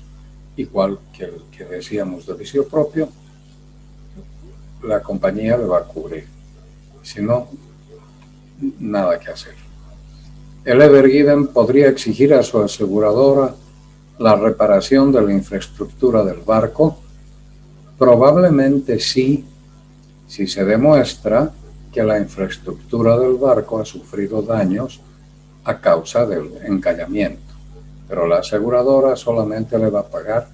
A: igual que el que decíamos de vicio propio, la compañía le va a cubrir. Si no, nada que hacer. El Evergiven podría exigir a su aseguradora la reparación de la infraestructura del barco. Probablemente sí, si se demuestra que la infraestructura del barco ha sufrido daños a causa del encallamiento. Pero la aseguradora solamente le va a pagar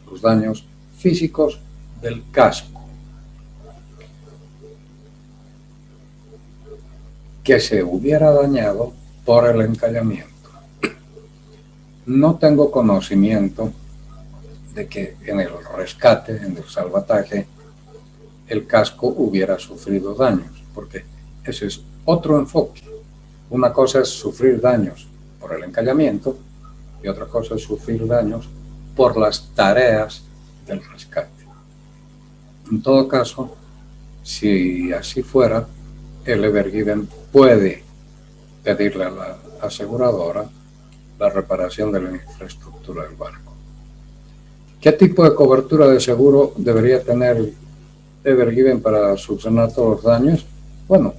A: los daños físicos del casco que se hubiera dañado por el encallamiento. No tengo conocimiento de que en el rescate, en el salvataje, el casco hubiera sufrido daños, porque ese es otro enfoque. Una cosa es sufrir daños por el encallamiento y otra cosa es sufrir daños por las tareas del rescate. En todo caso, si así fuera, el Evergiven puede pedirle a la aseguradora la reparación de la infraestructura del barco. ¿Qué tipo de cobertura de seguro debería tener Evergiven para subsanar todos los daños? Bueno,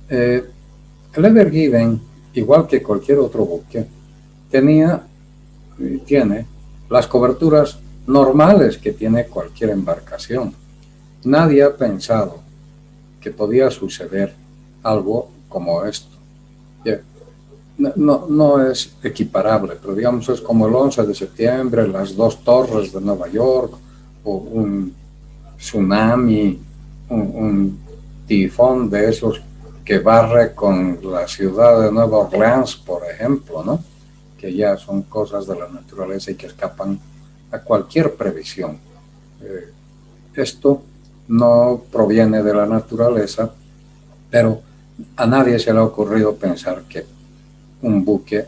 A: el Evergiven, igual que cualquier otro buque, tenía y tiene las coberturas normales que tiene cualquier embarcación. Nadie ha pensado que podía suceder algo como esto. No es equiparable, pero digamos es como el 11 de septiembre, las dos torres de Nueva York, o un tsunami, un tifón de esos que barre con la ciudad de Nueva Orleans, por ejemplo, ¿no? Que ya son cosas de la naturaleza y que escapan a cualquier previsión. Esto no proviene de la naturaleza, pero a nadie se le ha ocurrido pensar que un buque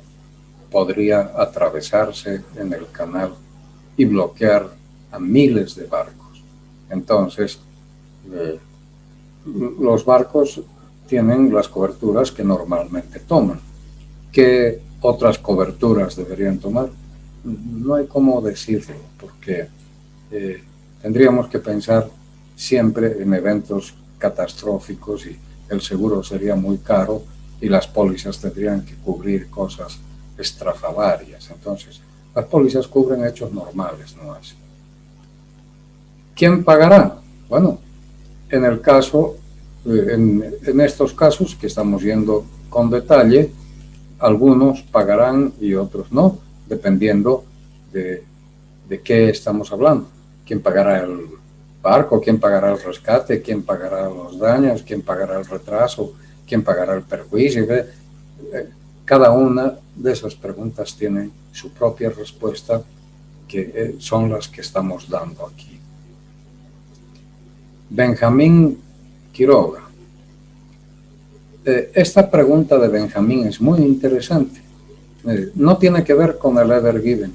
A: podría atravesarse en el canal y bloquear a miles de barcos. Entonces, los barcos tienen las coberturas que normalmente toman. ¿Qué otras coberturas deberían tomar? No hay cómo decirlo, porque tendríamos que pensar siempre en eventos catastróficos y el seguro sería muy caro y las pólizas tendrían que cubrir cosas estrafalarias. Entonces, las pólizas cubren hechos normales, no así. ¿Quién pagará? Bueno, en el caso, en estos casos que estamos viendo con detalle, algunos pagarán y otros no, dependiendo de qué estamos hablando. ¿Quién pagará el barco? ¿Quién pagará el rescate? ¿Quién pagará los daños? ¿Quién pagará el retraso? ¿Quién pagará el perjuicio? Cada una de esas preguntas tiene su propia respuesta, que son las que estamos dando aquí. Benjamín Quiroga. Esta pregunta de Benjamín es muy interesante. No tiene que ver con el Evergiven,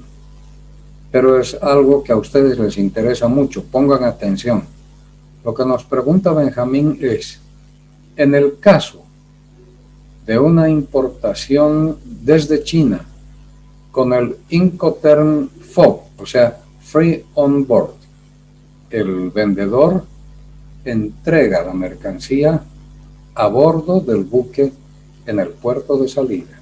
A: pero es algo que a ustedes les interesa mucho. Pongan atención. Lo que nos pregunta Benjamín es, en el caso de una importación desde China con el Incoterm FOB, o sea, Free on Board, el vendedor entrega la mercancía a bordo del buque en el puerto de salida.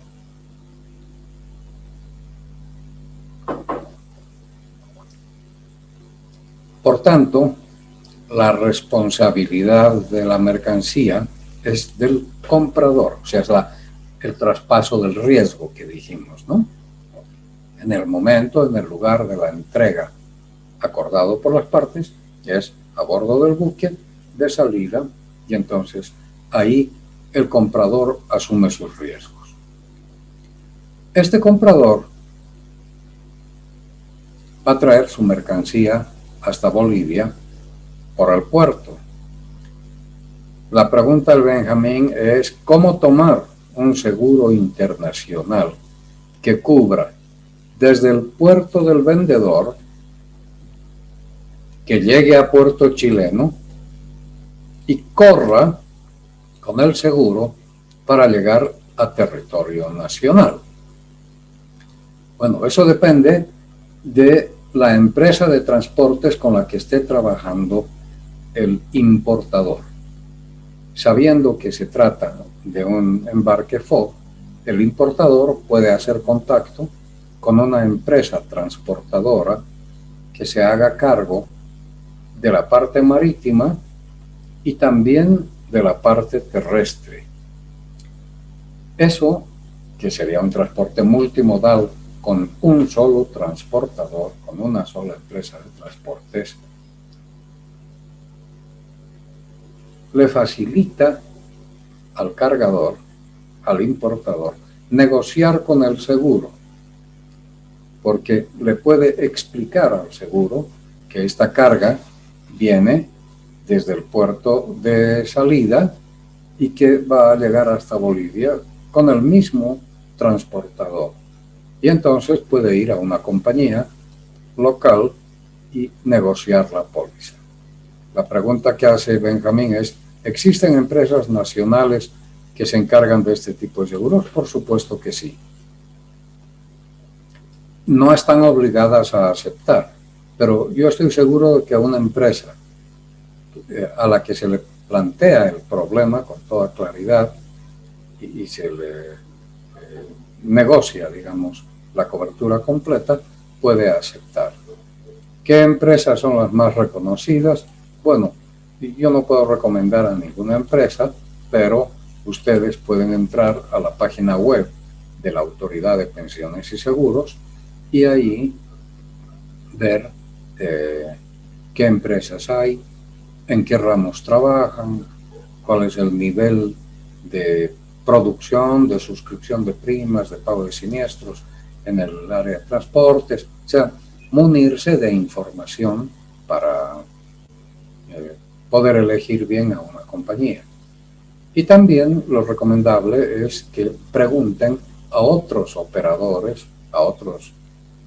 A: Por tanto, la responsabilidad de la mercancía es del comprador, o sea, es el traspaso del riesgo que dijimos, ¿no? En el momento, en el lugar de la entrega acordado por las partes, es a bordo del buque de salida, y entonces ahí el comprador asume sus riesgos. Este comprador va a traer su mercancía hasta Bolivia por el puerto. La pregunta del Benjamín es cómo tomar un seguro internacional que cubra desde el puerto del vendedor, que llegue a puerto chileno y corra con el seguro para llegar a territorio nacional. Bueno, eso depende de la empresa de transportes con la que esté trabajando el importador. Sabiendo que se trata de un embarque FOB, el importador puede hacer contacto con una empresa transportadora que se haga cargo de la parte marítima y también de la parte terrestre. Eso, que sería un transporte multimodal con un solo transportador, con una sola empresa de transportes, le facilita al cargador, al importador, negociar con el seguro, porque le puede explicar al seguro que esta carga viene desde el puerto de salida y que va a llegar hasta Bolivia con el mismo transportador. Y entonces puede ir a una compañía local y negociar la póliza. La pregunta que hace Benjamín es, ¿existen empresas nacionales que se encargan de este tipo de seguros? Por supuesto que sí. No están obligadas a aceptar, pero yo estoy seguro de que a una empresa a la que se le plantea el problema con toda claridad y se le negocia, digamos, la cobertura completa, puede aceptar. ¿Qué empresas son las más reconocidas? Bueno, yo no puedo recomendar a ninguna empresa, pero ustedes pueden entrar a la página web de la Autoridad de Pensiones y Seguros y ahí ver qué empresas hay, en qué ramos trabajan, cuál es el nivel de producción, de suscripción de primas, de pago de siniestros en el área de transportes, o sea, munirse de información para poder elegir bien a una compañía. Y también lo recomendable es que pregunten a otros operadores, a otros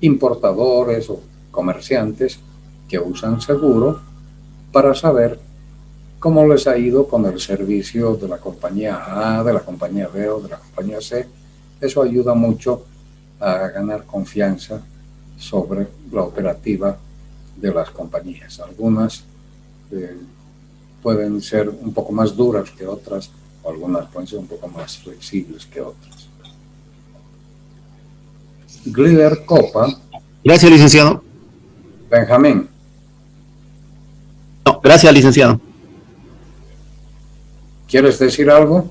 A: importadores o comerciantes que usan seguro para saber cómo les ha ido con el servicio de la compañía A, de la compañía B o de la compañía C. Eso ayuda mucho a ganar confianza sobre la operativa de las compañías. Algunas pueden ser un poco más duras que otras, o algunas pueden ser un poco más flexibles que otras. Glider Copa.
I: Gracias, licenciado.
A: Benjamín.
I: No, gracias, licenciado.
A: ¿Quieres decir algo?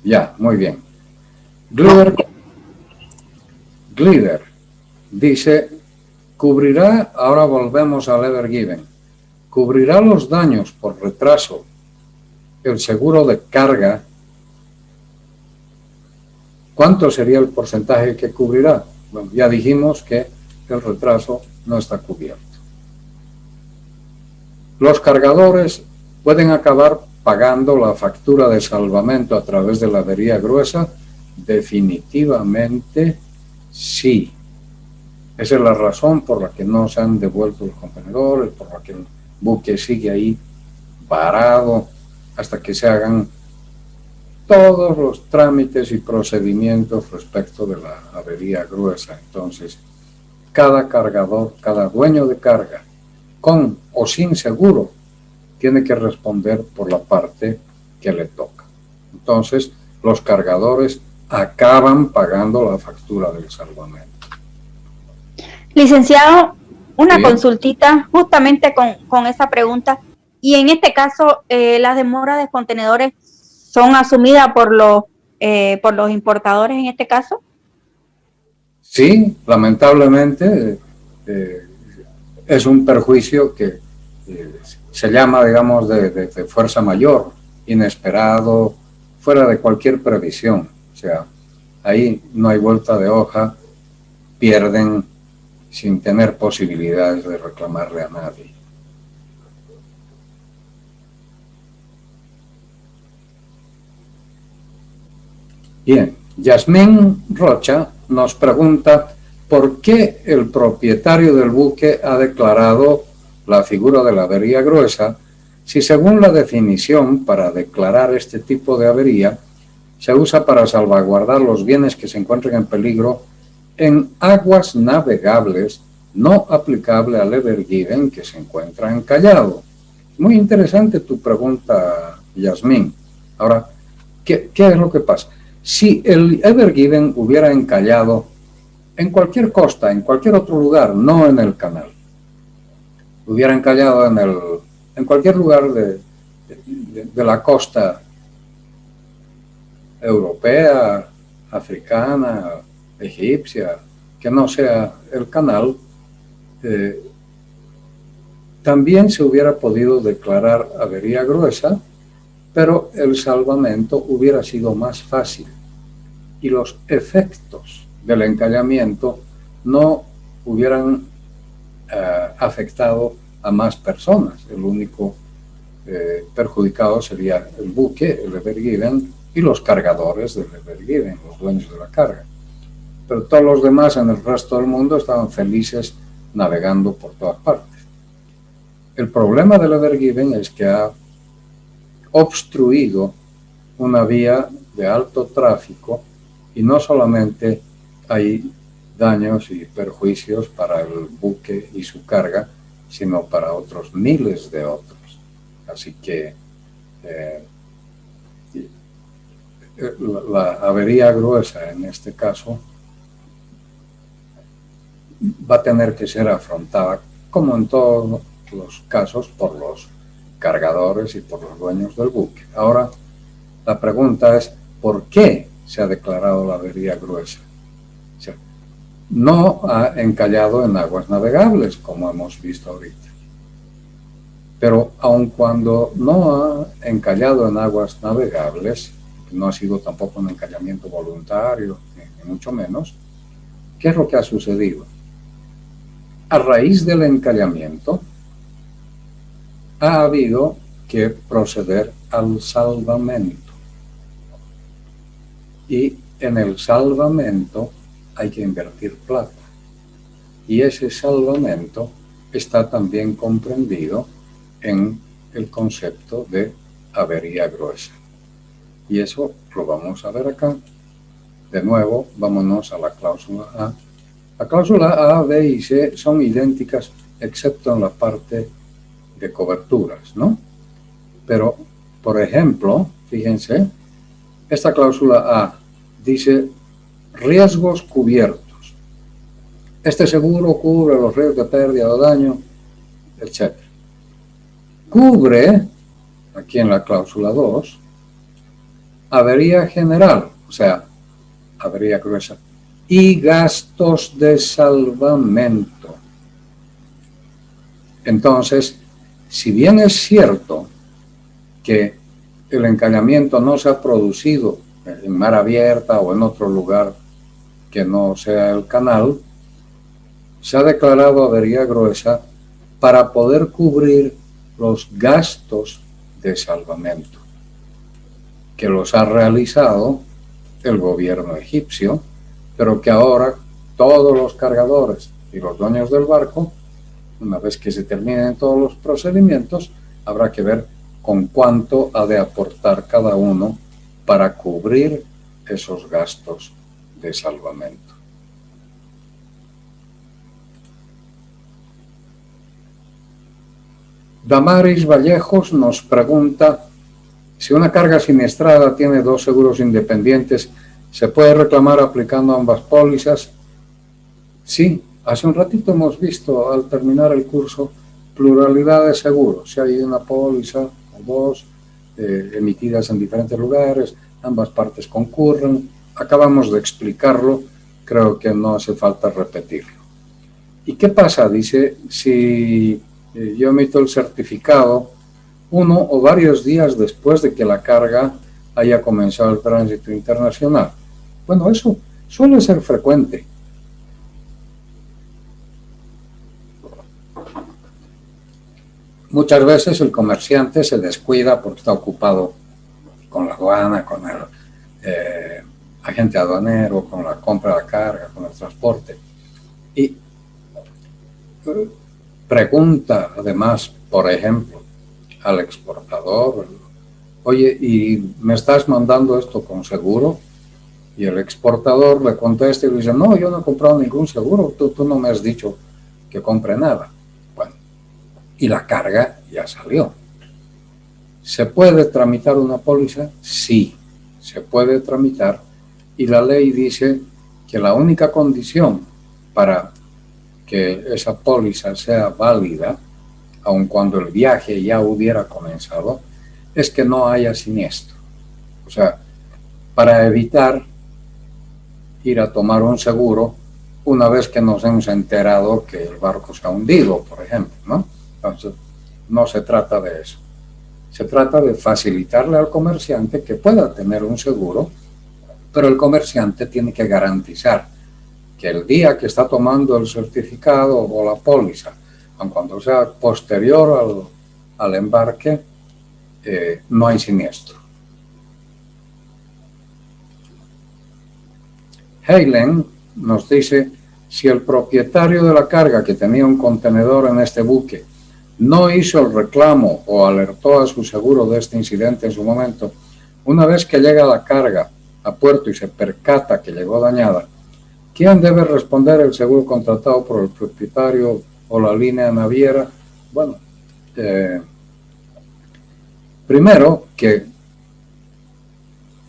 A: Ya, muy bien. Glider dice, cubrirá, ahora volvemos al Ever Given, cubrirá los daños por retraso el seguro de carga. ¿Cuánto sería el porcentaje que cubrirá? Bueno, ya dijimos que el retraso no está cubierto. Los cargadores pueden acabar pagando la factura de salvamento a través de la avería gruesa. Definitivamente sí. Esa es la razón por la que no se han devuelto los contenedores, por la que el buque sigue ahí parado hasta que se hagan todos los trámites y procedimientos respecto de la avería gruesa. Entonces, cada cargador, cada dueño de carga, con o sin seguro, tiene que responder por la parte que le toca. Entonces, los cargadores acaban pagando la factura del salvamento.
K: Licenciado, una
A: Sí.
K: consultita justamente con esa pregunta. Y en este caso, las demoras de contenedores son asumidas por los importadores en este caso.
A: Sí, lamentablemente es un perjuicio que se llama, digamos, de fuerza mayor, inesperado, fuera de cualquier previsión. O sea, ahí no hay vuelta de hoja, pierden sin tener posibilidades de reclamarle a nadie. Bien, Yasmín Rocha nos pregunta por qué el propietario del buque ha declarado la figura de la avería gruesa si, según la definición para declarar este tipo de avería, se usa para salvaguardar los bienes que se encuentren en peligro en aguas navegables, no aplicable al Ever Given que se encuentra encallado. Muy interesante tu pregunta, Yasmín. Ahora, ¿qué es lo que pasa? Si el Ever Given hubiera encallado en cualquier costa, en cualquier otro lugar, no en el canal, hubiera encallado en cualquier lugar de la costa europea, africana, egipcia, que no sea el canal, también se hubiera podido declarar avería gruesa, pero el salvamento hubiera sido más fácil y los efectos del encallamiento no hubieran afectado a más personas. El único perjudicado sería el buque, el Ever Given, y los cargadores del Ever Given, los dueños de la carga. Pero todos los demás en el resto del mundo estaban felices navegando por todas partes. El problema del Ever Given es que ha obstruido una vía de alto tráfico y no solamente hay daños y perjuicios para el buque y su carga, sino para otros miles de otros. Así que la avería gruesa en este caso va a tener que ser afrontada, como en todos los casos, por los cargadores y por los dueños del buque. Ahora, la pregunta es, ¿por qué se ha declarado la avería gruesa? O sea, no ha encallado en aguas navegables, como hemos visto ahorita. Pero aun cuando no ha encallado en aguas navegables, no ha sido tampoco un encallamiento voluntario, ni mucho menos, ¿qué es lo que ha sucedido? A raíz del encallamiento, ha habido que proceder al salvamento. Y en el salvamento hay que invertir plata. Y ese salvamento está también comprendido en el concepto de avería gruesa. Y eso lo vamos a ver acá. De nuevo, vámonos a la cláusula A. La cláusula A, B y C son idénticas, excepto en la parte de coberturas, ¿no? Pero, por ejemplo, fíjense, esta cláusula A dice riesgos cubiertos. Este seguro cubre los riesgos de pérdida o daño, etc. Cubre, aquí en la cláusula 2, avería general, o sea, avería gruesa, y gastos de salvamento. Entonces, si bien es cierto que el encallamiento no se ha producido en mar abierta o en otro lugar que no sea el canal, se ha declarado avería gruesa para poder cubrir los gastos de salvamento, que los ha realizado el gobierno egipcio, pero que ahora todos los cargadores y los dueños del barco, una vez que se terminen todos los procedimientos, habrá que ver con cuánto ha de aportar cada uno para cubrir esos gastos de salvamento. Damaris Vallejos nos pregunta si una carga siniestrada tiene dos seguros independientes, ¿se puede reclamar aplicando ambas pólizas? Sí, hace un ratito hemos visto al terminar el curso pluralidad de seguros. Si hay una póliza o dos emitidas en diferentes lugares, ambas partes concurren. Acabamos de explicarlo, creo que no hace falta repetirlo. ¿Y qué pasa? Dice, si yo emito el certificado uno o varios días después de que la carga haya comenzado el tránsito internacional. Bueno, eso suele ser frecuente. Muchas veces el comerciante se descuida porque está ocupado con la aduana, con el agente aduanero, con la compra de carga, con el transporte. Y pregunta además, por ejemplo, al exportador, oye, ¿y me estás mandando esto con seguro? Y el exportador le contesta y le dice, no, yo no he comprado ningún seguro, tú no me has dicho que compre nada. Bueno, y la carga ya salió. ¿Se puede tramitar una póliza? Sí, se puede tramitar. Y la ley dice que la única condición para que esa póliza sea válida, aun cuando el viaje ya hubiera comenzado, es que no haya siniestro. O sea, para evitar ir a tomar un seguro una vez que nos hemos enterado que el barco se ha hundido, por ejemplo, ¿no? Entonces, no se trata de eso. Se trata de facilitarle al comerciante que pueda tener un seguro, pero el comerciante tiene que garantizar que el día que está tomando el certificado o la póliza, aun cuando sea posterior al embarque, no hay siniestro. Helen nos dice, si el propietario de la carga que tenía un contenedor en este buque no hizo el reclamo o alertó a su seguro de este incidente en su momento, una vez que llega la carga a puerto y se percata que llegó dañada, ¿quién debe responder? ¿El seguro contratado por el propietario o la línea naviera? Bueno, primero que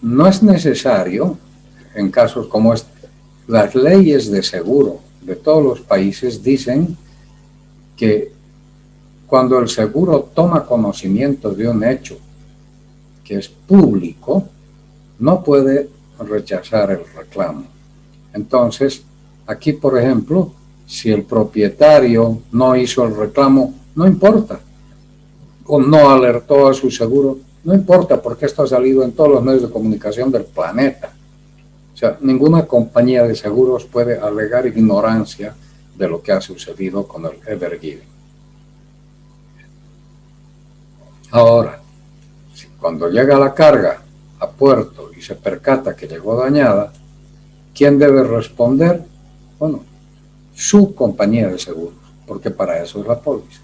A: no es necesario, en casos como este, las leyes de seguro de todos los países dicen que cuando el seguro toma conocimiento de un hecho que es público, no puede rechazar el reclamo. Entonces, aquí, por ejemplo, si el propietario no hizo el reclamo, no importa, o no alertó a su seguro, no importa, porque esto ha salido en todos los medios de comunicación del planeta. O sea, ninguna compañía de seguros puede alegar ignorancia de lo que ha sucedido con el Ever Given. Ahora, cuando llega la carga a puerto y se percata que llegó dañada, ¿quién debe responder? Bueno, su compañía de seguros, porque para eso es la póliza.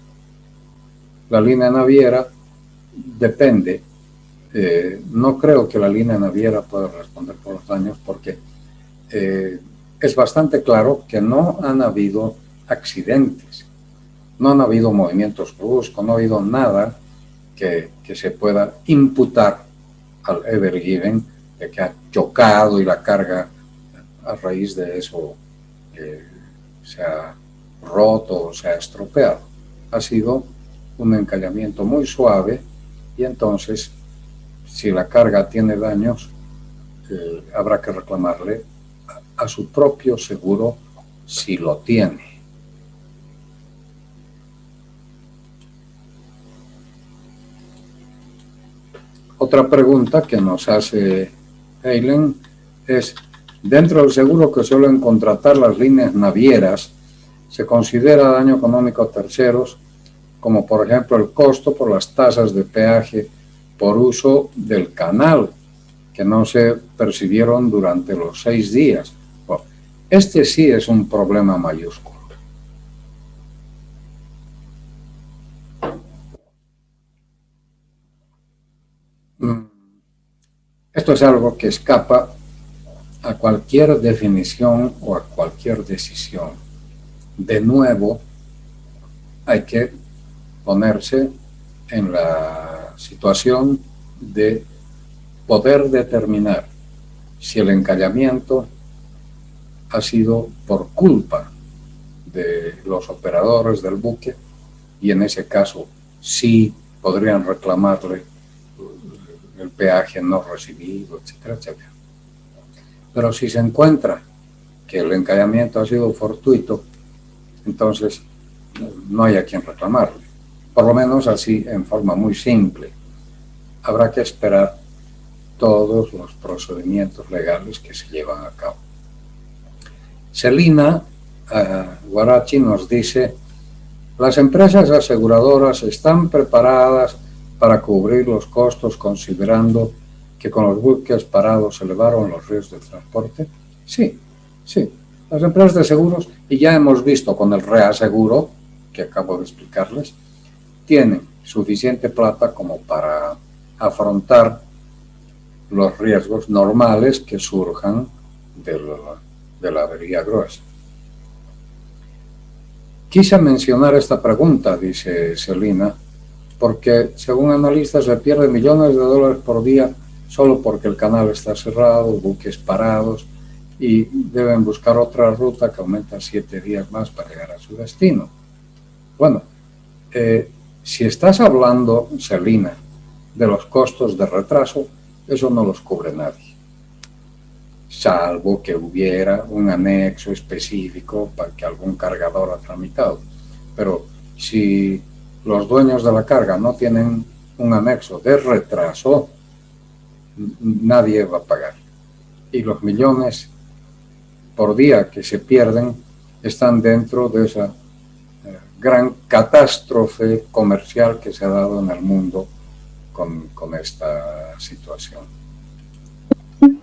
A: La línea naviera depende. No creo que la línea naviera pueda responder por los daños porque es bastante claro que no han habido accidentes, no han habido movimientos bruscos, no ha habido nada que se pueda imputar al Ever Given de que ha chocado y la carga a raíz de eso se ha roto o se ha estropeado. Ha sido un encallamiento muy suave y entonces si la carga tiene daños habrá que reclamarle a su propio seguro si lo tiene. Otra pregunta que nos hace Helen es, dentro del seguro que suelen contratar las líneas navieras, ¿se considera daño económico a terceros, como por ejemplo el costo por las tasas de peaje por uso del canal, que no se percibieron durante los 6 días? Bueno, este sí es un problema mayúsculo. Esto es algo que escapa a cualquier definición o a cualquier decisión. De nuevo, hay que ponerse en la situación de poder determinar si el encallamiento ha sido por culpa de los operadores del buque, y en ese caso sí podrían reclamarle el peaje no recibido, etcétera, etcétera. Pero si se encuentra que el encallamiento ha sido fortuito, entonces no hay a quien reclamarle. Por lo menos así, en forma muy simple. Habrá que esperar todos los procedimientos legales que se llevan a cabo. Celina Guarachi nos dice: las empresas aseguradoras están preparadas para cubrir los costos considerando que con los buques parados se elevaron los riesgos de transporte. Sí, sí. Las empresas de seguros, y ya hemos visto con el reaseguro, que acabo de explicarles, tienen suficiente plata como para afrontar los riesgos normales que surjan de la avería gruesa. Quise mencionar esta pregunta, dice Celina, porque según analistas se pierden millones de dólares por día solo porque el canal está cerrado, buques parados, y deben buscar otra ruta que aumenta 7 días más para llegar a su destino. Bueno, si estás hablando, Celina, de los costos de retraso, eso no los cubre nadie, salvo que hubiera un anexo específico para que algún cargador ha tramitado. Pero si los dueños de la carga no tienen un anexo de retraso, nadie va a pagar. Y los millones por día que se pierden están dentro de esa gran catástrofe comercial que se ha dado en el mundo con esta situación.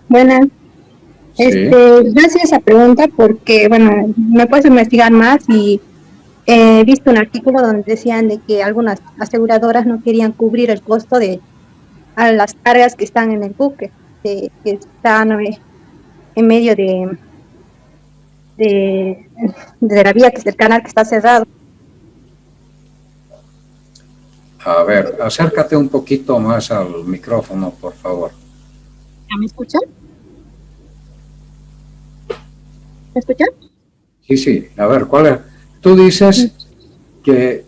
E: Buenas.
A: Sí.
E: Gracias a esa pregunta porque, bueno, me puedes investigar más y he visto un artículo donde decían de que algunas aseguradoras no querían cubrir el costo de a las cargas que están en el buque, que están en medio de la vía, que es el canal que está cerrado.
A: A ver, acércate un poquito más al micrófono, por favor.
E: ¿Me escuchan? ¿Me escuchan?
A: Sí, sí. A ver, ¿cuál es? Tú dices que,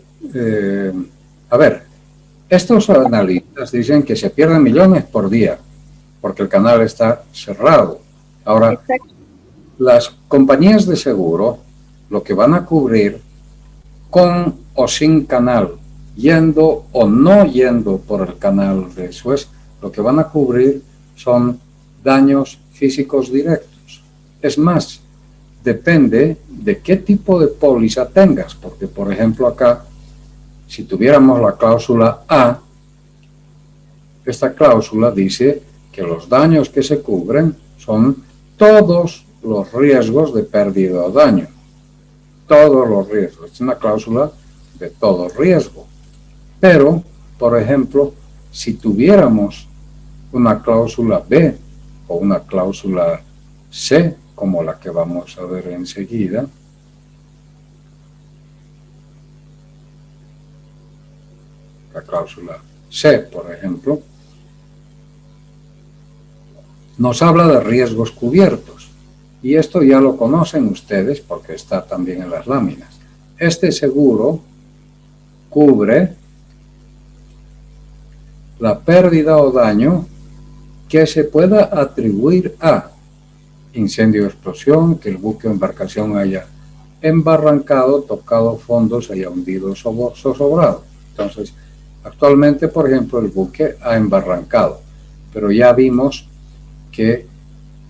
A: a ver, estos analistas dicen que se pierden millones por día porque el canal está cerrado. Ahora, exacto, las compañías de seguro lo que van a cubrir con o sin canal, yendo o no yendo por el canal de Suez, lo que van a cubrir son daños físicos directos. Es más, depende de qué tipo de póliza tengas, porque por ejemplo acá, si tuviéramos la cláusula A, esta cláusula dice que los daños que se cubren son todos los riesgos de pérdida o daño. Todos los riesgos. Es una cláusula de todo riesgo. Pero, por ejemplo, si tuviéramos una cláusula B o una cláusula C, como la que vamos a ver enseguida, la cláusula C, por ejemplo, nos habla de riesgos cubiertos. Y esto ya lo conocen ustedes porque está también en las láminas. Este seguro cubre la pérdida o daño que se pueda atribuir a incendio o explosión, que el buque o embarcación haya embarrancado, tocado fondos, haya hundido o zozobrado. Entonces, actualmente, por ejemplo, el buque ha embarrancado, pero ya vimos que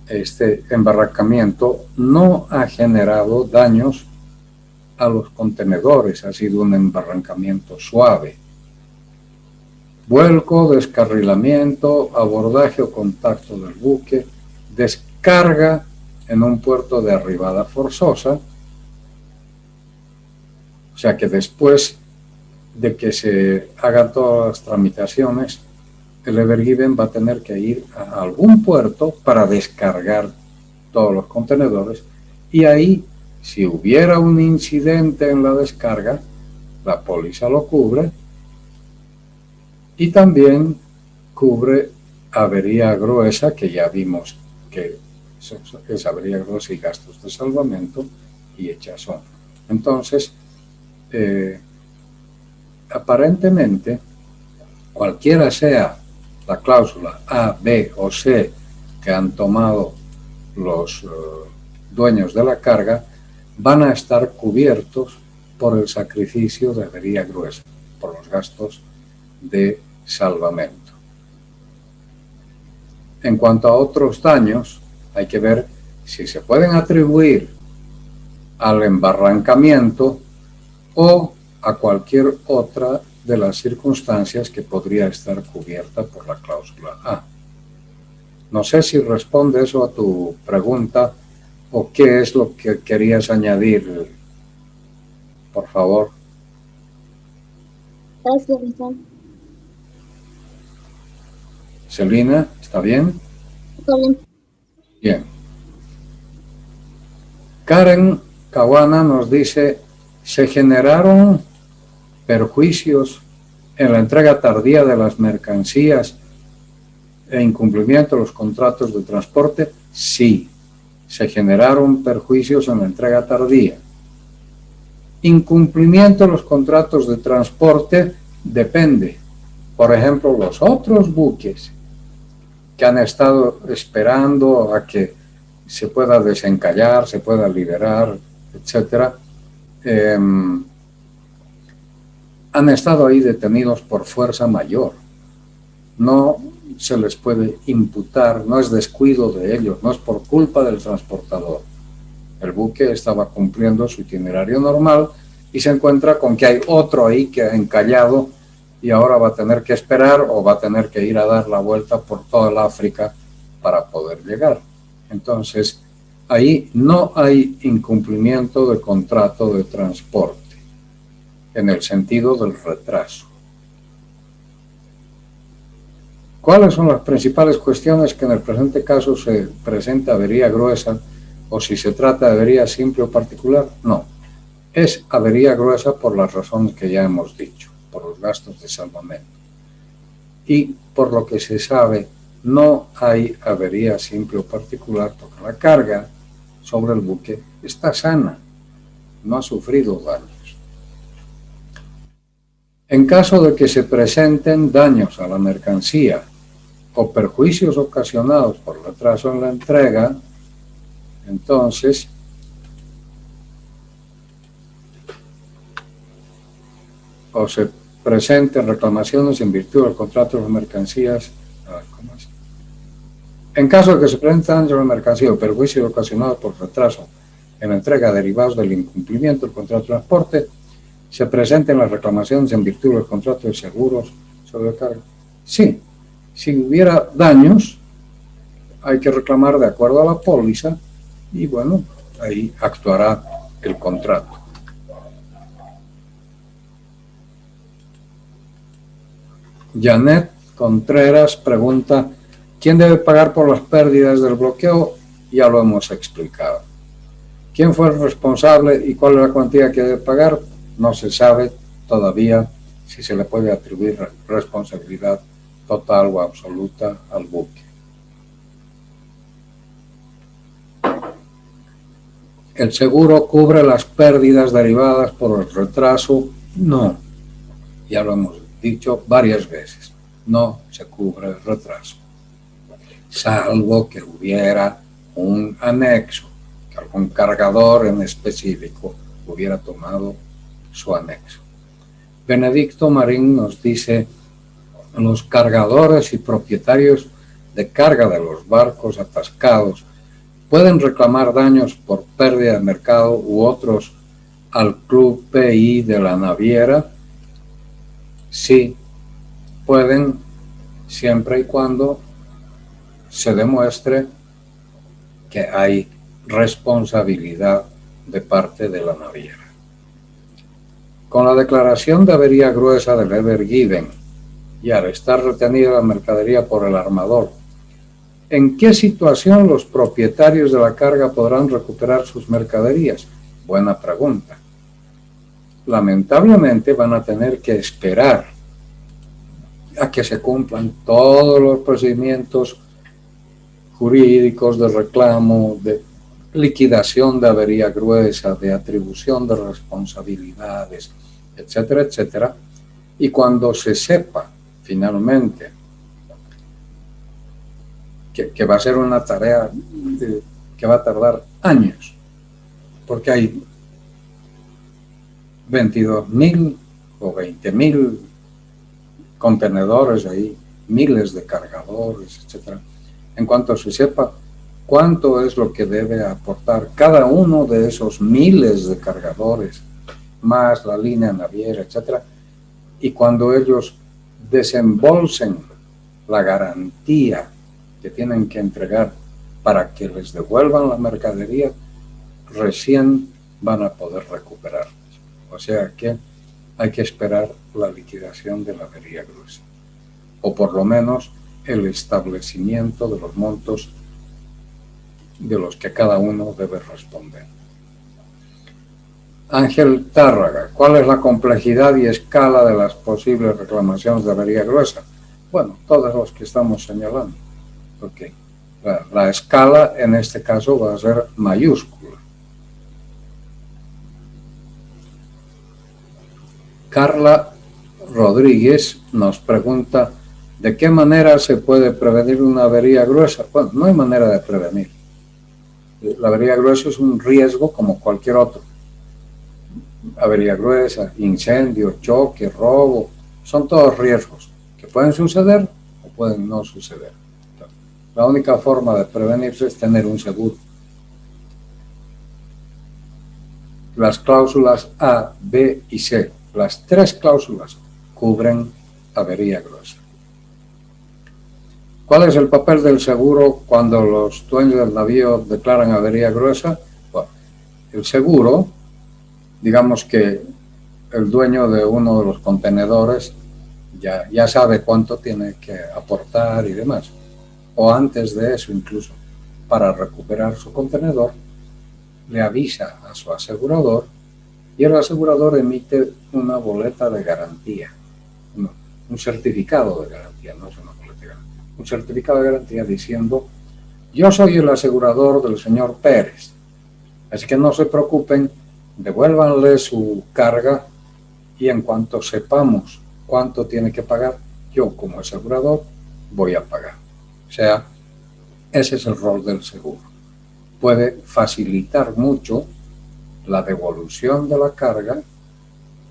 A: este embarrancamiento no ha generado daños a los contenedores, ha sido un embarrancamiento suave. Vuelco, descarrilamiento, abordaje o contacto del buque, descarga en un puerto de arribada forzosa, o sea que después de que se hagan todas las tramitaciones, el Ever Given va a tener que ir a algún puerto para descargar todos los contenedores, y ahí, si hubiera un incidente en la descarga, la póliza lo cubre, y también cubre avería gruesa, que ya vimos que es avería gruesa y gastos de salvamento y echazón. Entonces, aparentemente, cualquiera sea la cláusula A, B o C que han tomado los dueños de la carga, van a estar cubiertos por el sacrificio de avería gruesa, por los gastos de salvamento. En cuanto a otros daños, hay que ver si se pueden atribuir al embarrancamiento o a cualquier otra de las circunstancias que podría estar cubierta por la cláusula A. No sé si responde eso a tu pregunta o qué es lo que querías añadir, por favor.
C: Gracias, Licen.
A: Celina, ¿está bien?
C: Está bien.
A: Bien. Karen Caguana nos dice, se generaron perjuicios en la entrega tardía de las mercancías e incumplimiento de los contratos de transporte. Sí, se generaron perjuicios en la entrega tardía. Incumplimiento de los contratos de transporte depende. Por ejemplo, los otros buques que han estado esperando a que se pueda desencallar, se pueda liberar, etcétera, han estado ahí detenidos por fuerza mayor. No se les puede imputar, no es descuido de ellos, no es por culpa del transportador. El buque estaba cumpliendo su itinerario normal y se encuentra con que hay otro ahí que ha encallado y ahora va a tener que esperar o va a tener que ir a dar la vuelta por toda el África para poder llegar. Entonces, ahí no hay incumplimiento de contrato de transporte en el sentido del retraso. ¿Cuáles son las principales cuestiones que en el presente caso se presenta avería gruesa o si se trata de avería simple o particular? No, es avería gruesa por las razones que ya hemos dicho, por los gastos de salvamento. Y por lo que se sabe, no hay avería simple o particular porque la carga sobre el buque está sana, no ha sufrido daños. En caso de que se presenten daños a la mercancía o perjuicios ocasionados por retraso en la entrega, entonces o se presenten reclamaciones en virtud del contrato de mercancías. ¿Cómo es? En caso de que se presenten daños a la mercancía o perjuicios ocasionados por retraso en la entrega derivados del incumplimiento del contrato de transporte, se presenten las reclamaciones en virtud del contrato de seguros sobre carga. Sí, si hubiera daños, hay que reclamar de acuerdo a la póliza y bueno, ahí actuará el contrato. Janet Contreras pregunta, ¿quién debe pagar por las pérdidas del bloqueo? Ya lo hemos explicado. ¿Quién fue el responsable y cuál es la cuantía que debe pagar? No se sabe todavía si se le puede atribuir responsabilidad total o absoluta al buque. ¿El seguro cubre las pérdidas derivadas por el retraso? No, ya lo hemos dicho varias veces, no se cubre el retraso, salvo que hubiera un anexo, que algún cargador en específico hubiera tomado su anexo. Benedicto Marín nos dice, los cargadores y propietarios de carga de los barcos atascados pueden reclamar daños por pérdida de mercado u otros al Club PI de la naviera. Sí, pueden, siempre y cuando se demuestre que hay responsabilidad de parte de la naviera. Con la declaración de avería gruesa del Ever Given y al estar retenida la mercadería por el armador, ¿en qué situación los propietarios de la carga podrán recuperar sus mercaderías? Buena pregunta. Lamentablemente van a tener que esperar a que se cumplan todos los procedimientos jurídicos de reclamo, de liquidación de avería gruesa, de atribución de responsabilidades, etcétera, etcétera. Y cuando se sepa finalmente que va a ser una tarea que va a tardar años, porque hay 22.000 o 20.000 contenedores ahí, miles de cargadores, etcétera. en cuanto se sepa cuánto es lo que debe aportar cada uno de esos miles de cargadores, más la línea naviera, etcétera, y cuando ellos desembolsen la garantía que tienen que entregar para que les devuelvan la mercadería, recién van a poder recuperarlos. O sea que hay que esperar la liquidación de la avería gruesa, o por lo menos el establecimiento de los montos de los que cada uno debe responder. Ángel Tárraga, ¿cuál es la complejidad y escala de las posibles reclamaciones de avería gruesa? Bueno, todas las que estamos señalando, porque la escala en este caso va a ser mayúscula. Carla Rodríguez nos pregunta, ¿de qué manera se puede prevenir una avería gruesa? Bueno, no hay manera de prevenir. La avería gruesa es un riesgo como cualquier otro. Avería gruesa, incendio, choque, robo, son todos riesgos que pueden suceder o pueden no suceder. La única forma de prevenirse es tener un seguro. Las cláusulas A, B y C, las tres cláusulas cubren avería gruesa. ¿Cuál es el papel del seguro cuando los dueños del navío declaran avería gruesa? Bueno, el seguro, digamos que el dueño de uno de los contenedores ya sabe cuánto tiene que aportar y demás, o antes de eso incluso, para recuperar su contenedor, le avisa a su asegurador y el asegurador emite una boleta de garantía, un certificado de garantía, no es una boleta de garantía, un certificado de garantía diciendo, yo soy el asegurador del señor Pérez, así que no se preocupen, devuélvanle su carga y en cuanto sepamos cuánto tiene que pagar, yo como asegurador voy a pagar. O sea, ese es el rol del seguro. Puede facilitar mucho la devolución de la carga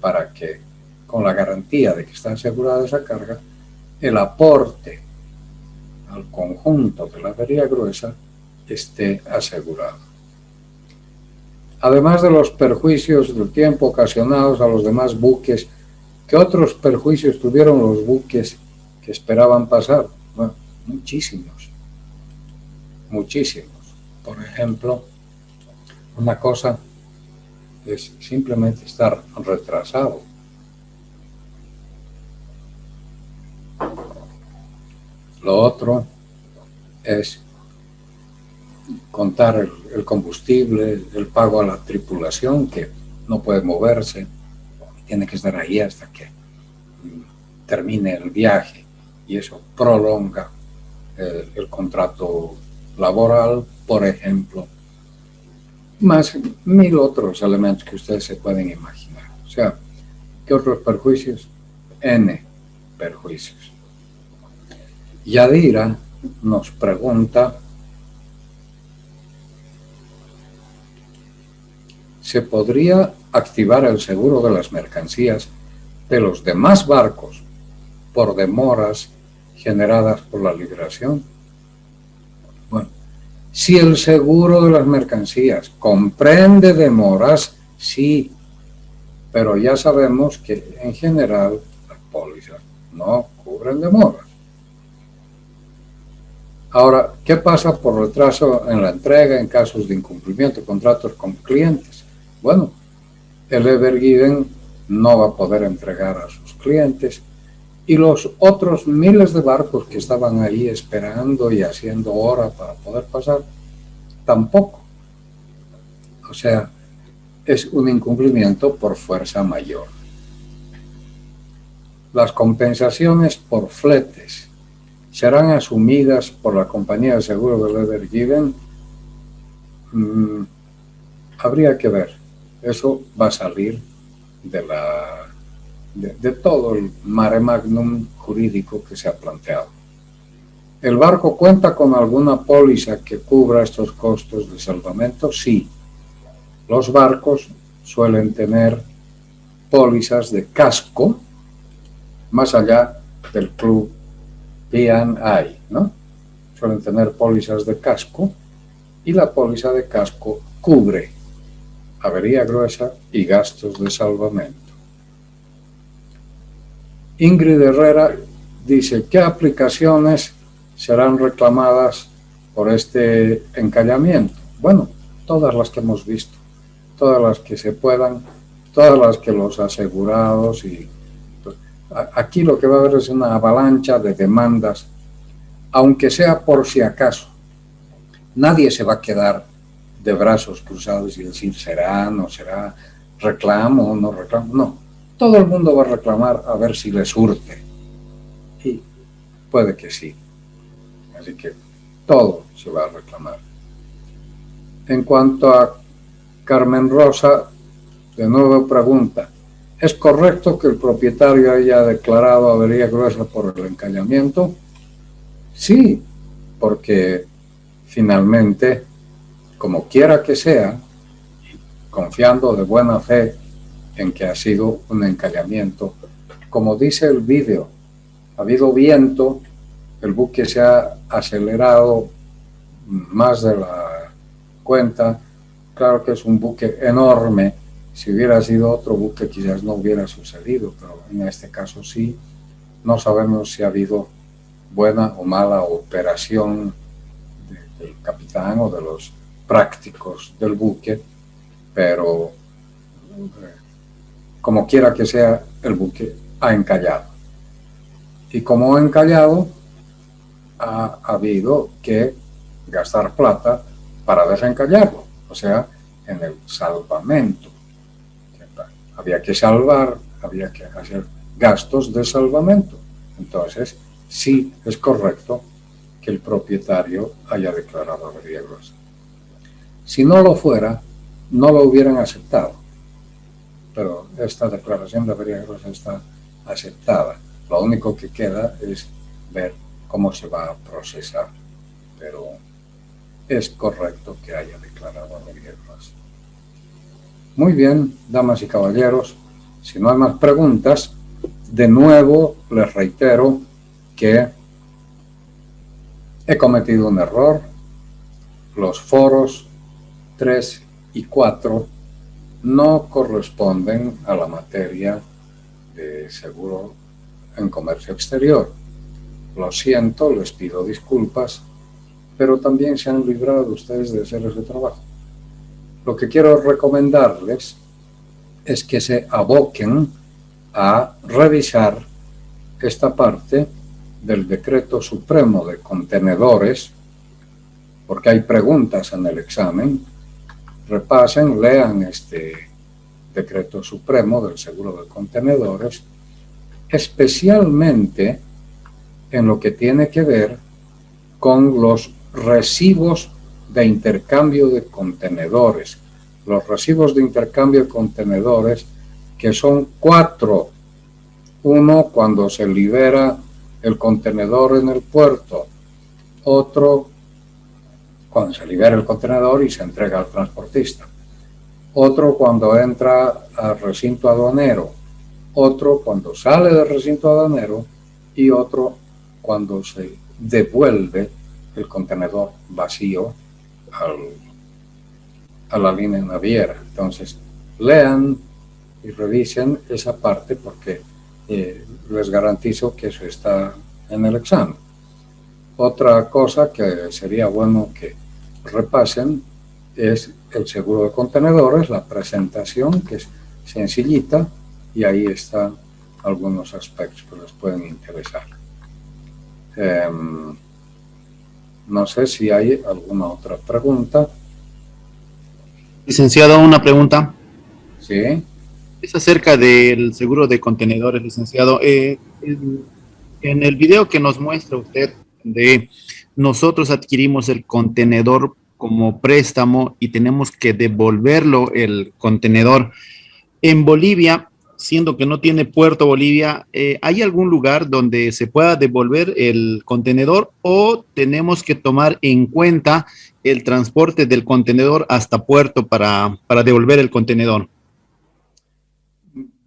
A: para que, con la garantía de que está asegurada esa carga, el aporte al conjunto de la avería gruesa esté asegurado. Además de los perjuicios del tiempo ocasionados a los demás buques, ¿qué otros perjuicios tuvieron los buques que esperaban pasar? Bueno, muchísimos. Por ejemplo, una cosa es simplemente estar retrasado. Lo otro es contar el combustible, el pago a la tripulación que no puede moverse, tiene que estar ahí hasta que termine el viaje y eso prolonga el contrato laboral, por ejemplo, más 1000 otros elementos que ustedes se pueden imaginar. O sea, ¿qué otros perjuicios? N perjuicios. Yadira nos pregunta, ¿se podría activar el seguro de las mercancías de los demás barcos por demoras generadas por la liberación? Bueno, si el seguro de las mercancías comprende demoras, sí, pero ya sabemos que en general las pólizas no cubren demoras. Ahora, ¿qué pasa por retraso en la entrega en casos de incumplimiento de contratos con clientes? Bueno, el Ever Given no va a poder entregar a sus clientes y los otros miles de barcos que estaban ahí esperando y haciendo hora para poder pasar, tampoco. O sea, es un incumplimiento por fuerza mayor. Las compensaciones por fletes serán asumidas por la compañía de seguro del Ever Given. Habría que ver. Eso va a salir de todo el mare magnum jurídico que se ha planteado. ¿El barco cuenta con alguna póliza que cubra estos costos de salvamento? Sí. Los barcos suelen tener pólizas de casco más allá del club P&I, ¿no? suelen tener pólizas de casco y la póliza de casco cubre avería gruesa y gastos de salvamento. Ingrid Herrera dice, ¿qué aplicaciones serán reclamadas por este encallamiento? Bueno, todas las que hemos visto, todas las que se puedan, todas las que los asegurados y aquí lo que va a haber es una avalancha de demandas, aunque sea por si acaso. Nadie se va a quedar de brazos cruzados y decir será, no será, reclamo o no reclamo. No, todo el mundo va a reclamar a ver si le surte. Y puede que sí. Así que todo se va a reclamar. En cuanto a Carmen Rosa, de nuevo pregunta, ¿es correcto que el propietario haya declarado avería gruesa por el encallamiento? Sí, porque finalmente, como quiera que sea, confiando de buena fe en que ha sido un encallamiento, como dice el vídeo, ha habido viento, el buque se ha acelerado más de la cuenta, claro que es un buque enorme, si hubiera sido otro buque quizás no hubiera sucedido, pero en este caso sí, no sabemos si ha habido buena o mala operación del capitán o de los prácticos del buque, pero como quiera que sea, el buque ha encallado. Y como ha encallado, ha habido que gastar plata para desencallarlo, o sea, en el salvamento. Había que salvar, había que hacer gastos de salvamento. Entonces, sí es correcto que el propietario haya declarado avería gruesa. Si no lo fuera, no lo hubieran aceptado. Pero esta declaración de avería gruesa está aceptada. Lo único que queda es ver cómo se va a procesar. Pero es correcto que haya declarado avería gruesa. Muy bien, damas y caballeros, si no hay más preguntas, de nuevo les reitero que he cometido un error. Los foros 3 y 4 no corresponden a la materia de seguro en comercio exterior. Lo siento, les pido disculpas, pero también se han librado ustedes de hacer ese trabajo. Lo que quiero recomendarles es que se aboquen a revisar esta parte del Decreto Supremo de Contenedores, porque hay preguntas en el examen. Repasen, lean este Decreto Supremo del Seguro de Contenedores, especialmente en lo que tiene que ver con los recibos de intercambio de contenedores. Los recibos de intercambio de contenedores, que son 4. Uno, cuando se libera el contenedor en el puerto. Otro, cuando se libera el contenedor y se entrega al transportista. Otro, cuando entra al recinto aduanero. Otro, cuando sale del recinto aduanero. Y otro, cuando se devuelve el contenedor vacío a la línea naviera. Entonces, lean y revisen esa parte porque les garantizo que eso está en el examen. Otra cosa que sería bueno que repasen es el seguro de contenedores, la presentación, que es sencillita, y ahí están algunos aspectos que les pueden interesar. No sé si hay alguna otra pregunta.
I: Licenciado, una pregunta.
A: Sí.
I: Es acerca del seguro de contenedores, licenciado. En el video que nos muestra usted de nosotros adquirimos el contenedor como préstamo y tenemos que devolverlo el contenedor. En Bolivia, siendo que no tiene puerto Bolivia, ¿hay algún lugar donde se pueda devolver el contenedor o tenemos que tomar en cuenta el transporte del contenedor hasta puerto para devolver el contenedor?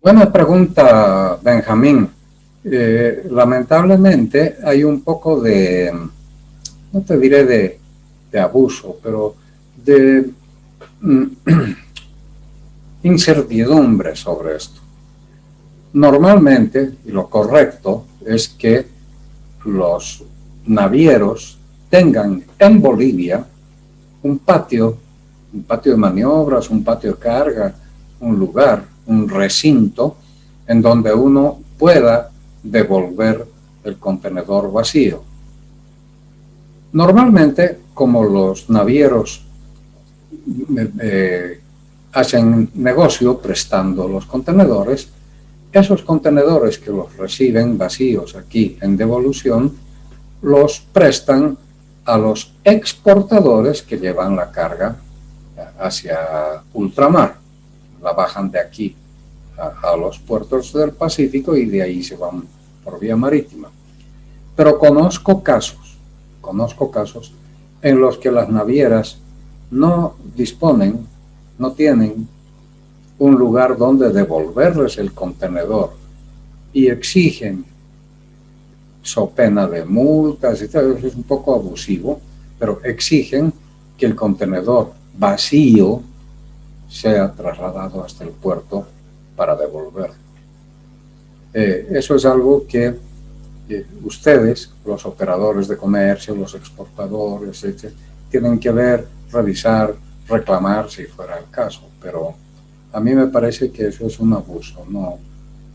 A: Buena pregunta, Benjamín. Lamentablemente hay un poco de no te diré de abuso, pero de incertidumbre sobre esto. Normalmente, y lo correcto es que los navieros tengan en Bolivia un patio de maniobras, un patio de carga, un lugar, un recinto en donde uno pueda devolver el contenedor vacío. Normalmente, como los navieros hacen negocio prestando los contenedores, esos contenedores que los reciben vacíos aquí en devolución, los prestan a los exportadores que llevan la carga hacia ultramar. La bajan de aquí a los puertos del Pacífico y de ahí se van por vía marítima. Pero conozco casos en los que las navieras no disponen, no tienen un lugar donde devolverles el contenedor y exigen, so pena de multas y tal, es un poco abusivo, pero exigen que el contenedor vacío sea trasladado hasta el puerto para devolverlo. Eso es algo que ustedes, los operadores de comercio, los exportadores, etc., tienen que ver, revisar, reclamar si fuera el caso, pero a mí me parece que eso es un abuso.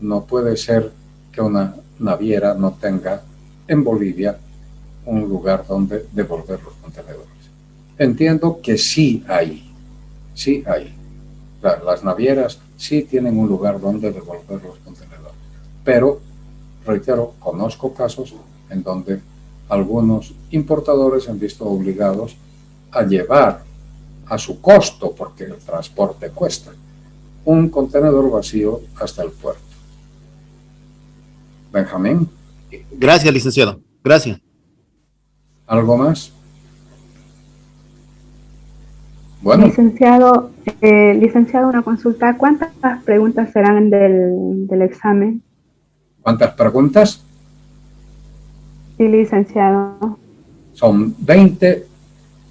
A: No puede ser que una naviera no tenga en Bolivia un lugar donde devolver los contenedores. Entiendo que sí hay. Las navieras sí tienen un lugar donde devolver los contenedores, pero, reitero, conozco casos en donde algunos importadores se han visto obligados a llevar a su costo, porque el transporte cuesta, un contenedor vacío hasta el puerto. Benjamín.
I: Gracias, licenciado. Gracias.
A: ¿Algo más? Bueno.
L: Licenciado, una consulta. ¿Cuántas preguntas serán del examen?
A: ¿Cuántas preguntas?
L: Sí, licenciado.
A: Son 20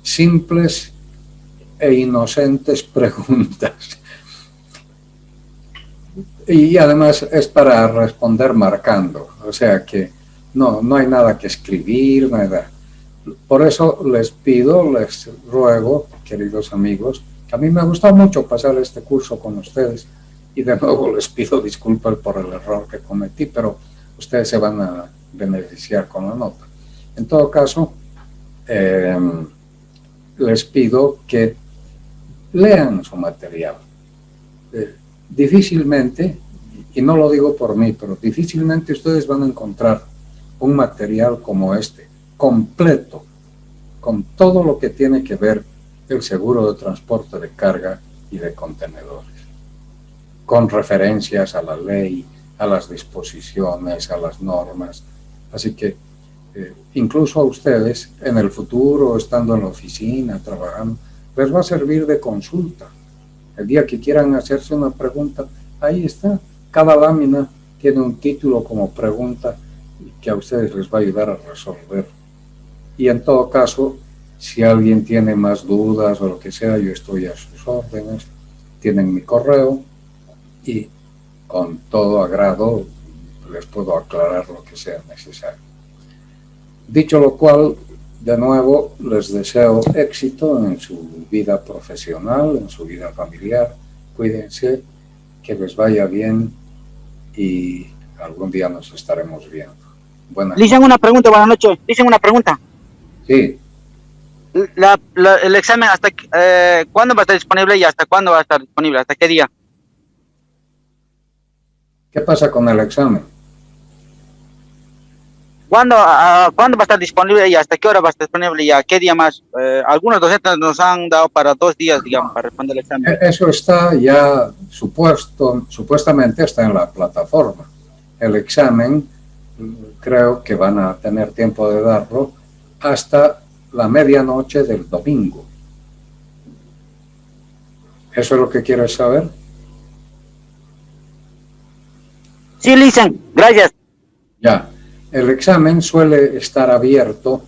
A: simples e inocentes preguntas. Y además es para responder marcando, o sea que no hay nada que escribir, nada. Por eso les ruego, queridos amigos, que a mí me ha gustado mucho pasar este curso con ustedes y de nuevo les pido disculpas por el error que cometí, pero ustedes se van a beneficiar con la nota. En todo caso, les pido que lean su material. Difícilmente, y no lo digo por mí, pero difícilmente ustedes van a encontrar un material como este, completo, con todo lo que tiene que ver el seguro de transporte de carga y de contenedores, con referencias a la ley, a las disposiciones, a las normas. Así que incluso a ustedes, en el futuro, estando en la oficina, trabajando, les va a servir de consulta. El día que quieran hacerse una pregunta, ahí está. Cada lámina tiene un título como pregunta que a ustedes les va a ayudar a resolver. Y en todo caso, si alguien tiene más dudas o lo que sea, yo estoy a sus órdenes. Tienen mi correo y con todo agrado les puedo aclarar lo que sea necesario. Dicho lo cual, de nuevo, les deseo éxito en su vida profesional, en su vida familiar. Cuídense, que les vaya bien y algún día nos estaremos viendo. Buenas
F: noches. Una pregunta, buenas noches. Dicen una pregunta.
A: Sí.
F: El examen, ¿hasta cuándo va a estar disponible y hasta cuándo va a estar disponible? ¿Hasta qué día?
A: ¿Qué pasa con el examen?
F: ¿Cuándo va a estar disponible y hasta qué hora va a estar disponible y a qué día más? Algunos docentes nos han dado para 2 días, digamos, para responder el examen.
A: Eso está ya supuestamente está en la plataforma. El examen creo que van a tener tiempo de darlo hasta la medianoche del domingo. ¿Eso es lo que quieres saber?
F: Sí, Licen, gracias.
A: Ya. El examen suele estar abierto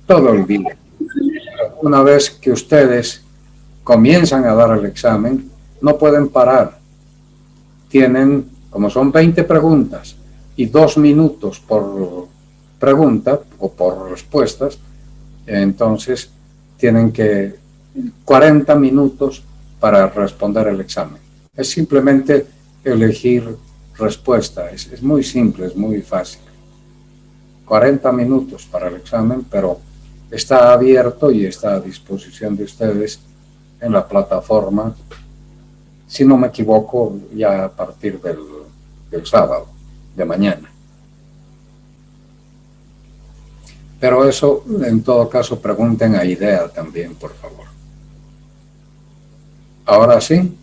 A: todo el día. Una vez que ustedes comienzan a dar el examen, no pueden parar. Tienen, como son 20 preguntas y 2 minutos por pregunta o por respuestas, entonces tienen que 40 minutos para responder el examen. Es simplemente elegir respuesta. Es muy simple, es muy fácil. 40 minutos para el examen, pero está abierto y está a disposición de ustedes en la plataforma, si no me equivoco, ya a partir del sábado, de mañana. Pero eso, en todo caso, pregunten a IDEA también, por favor. Ahora sí.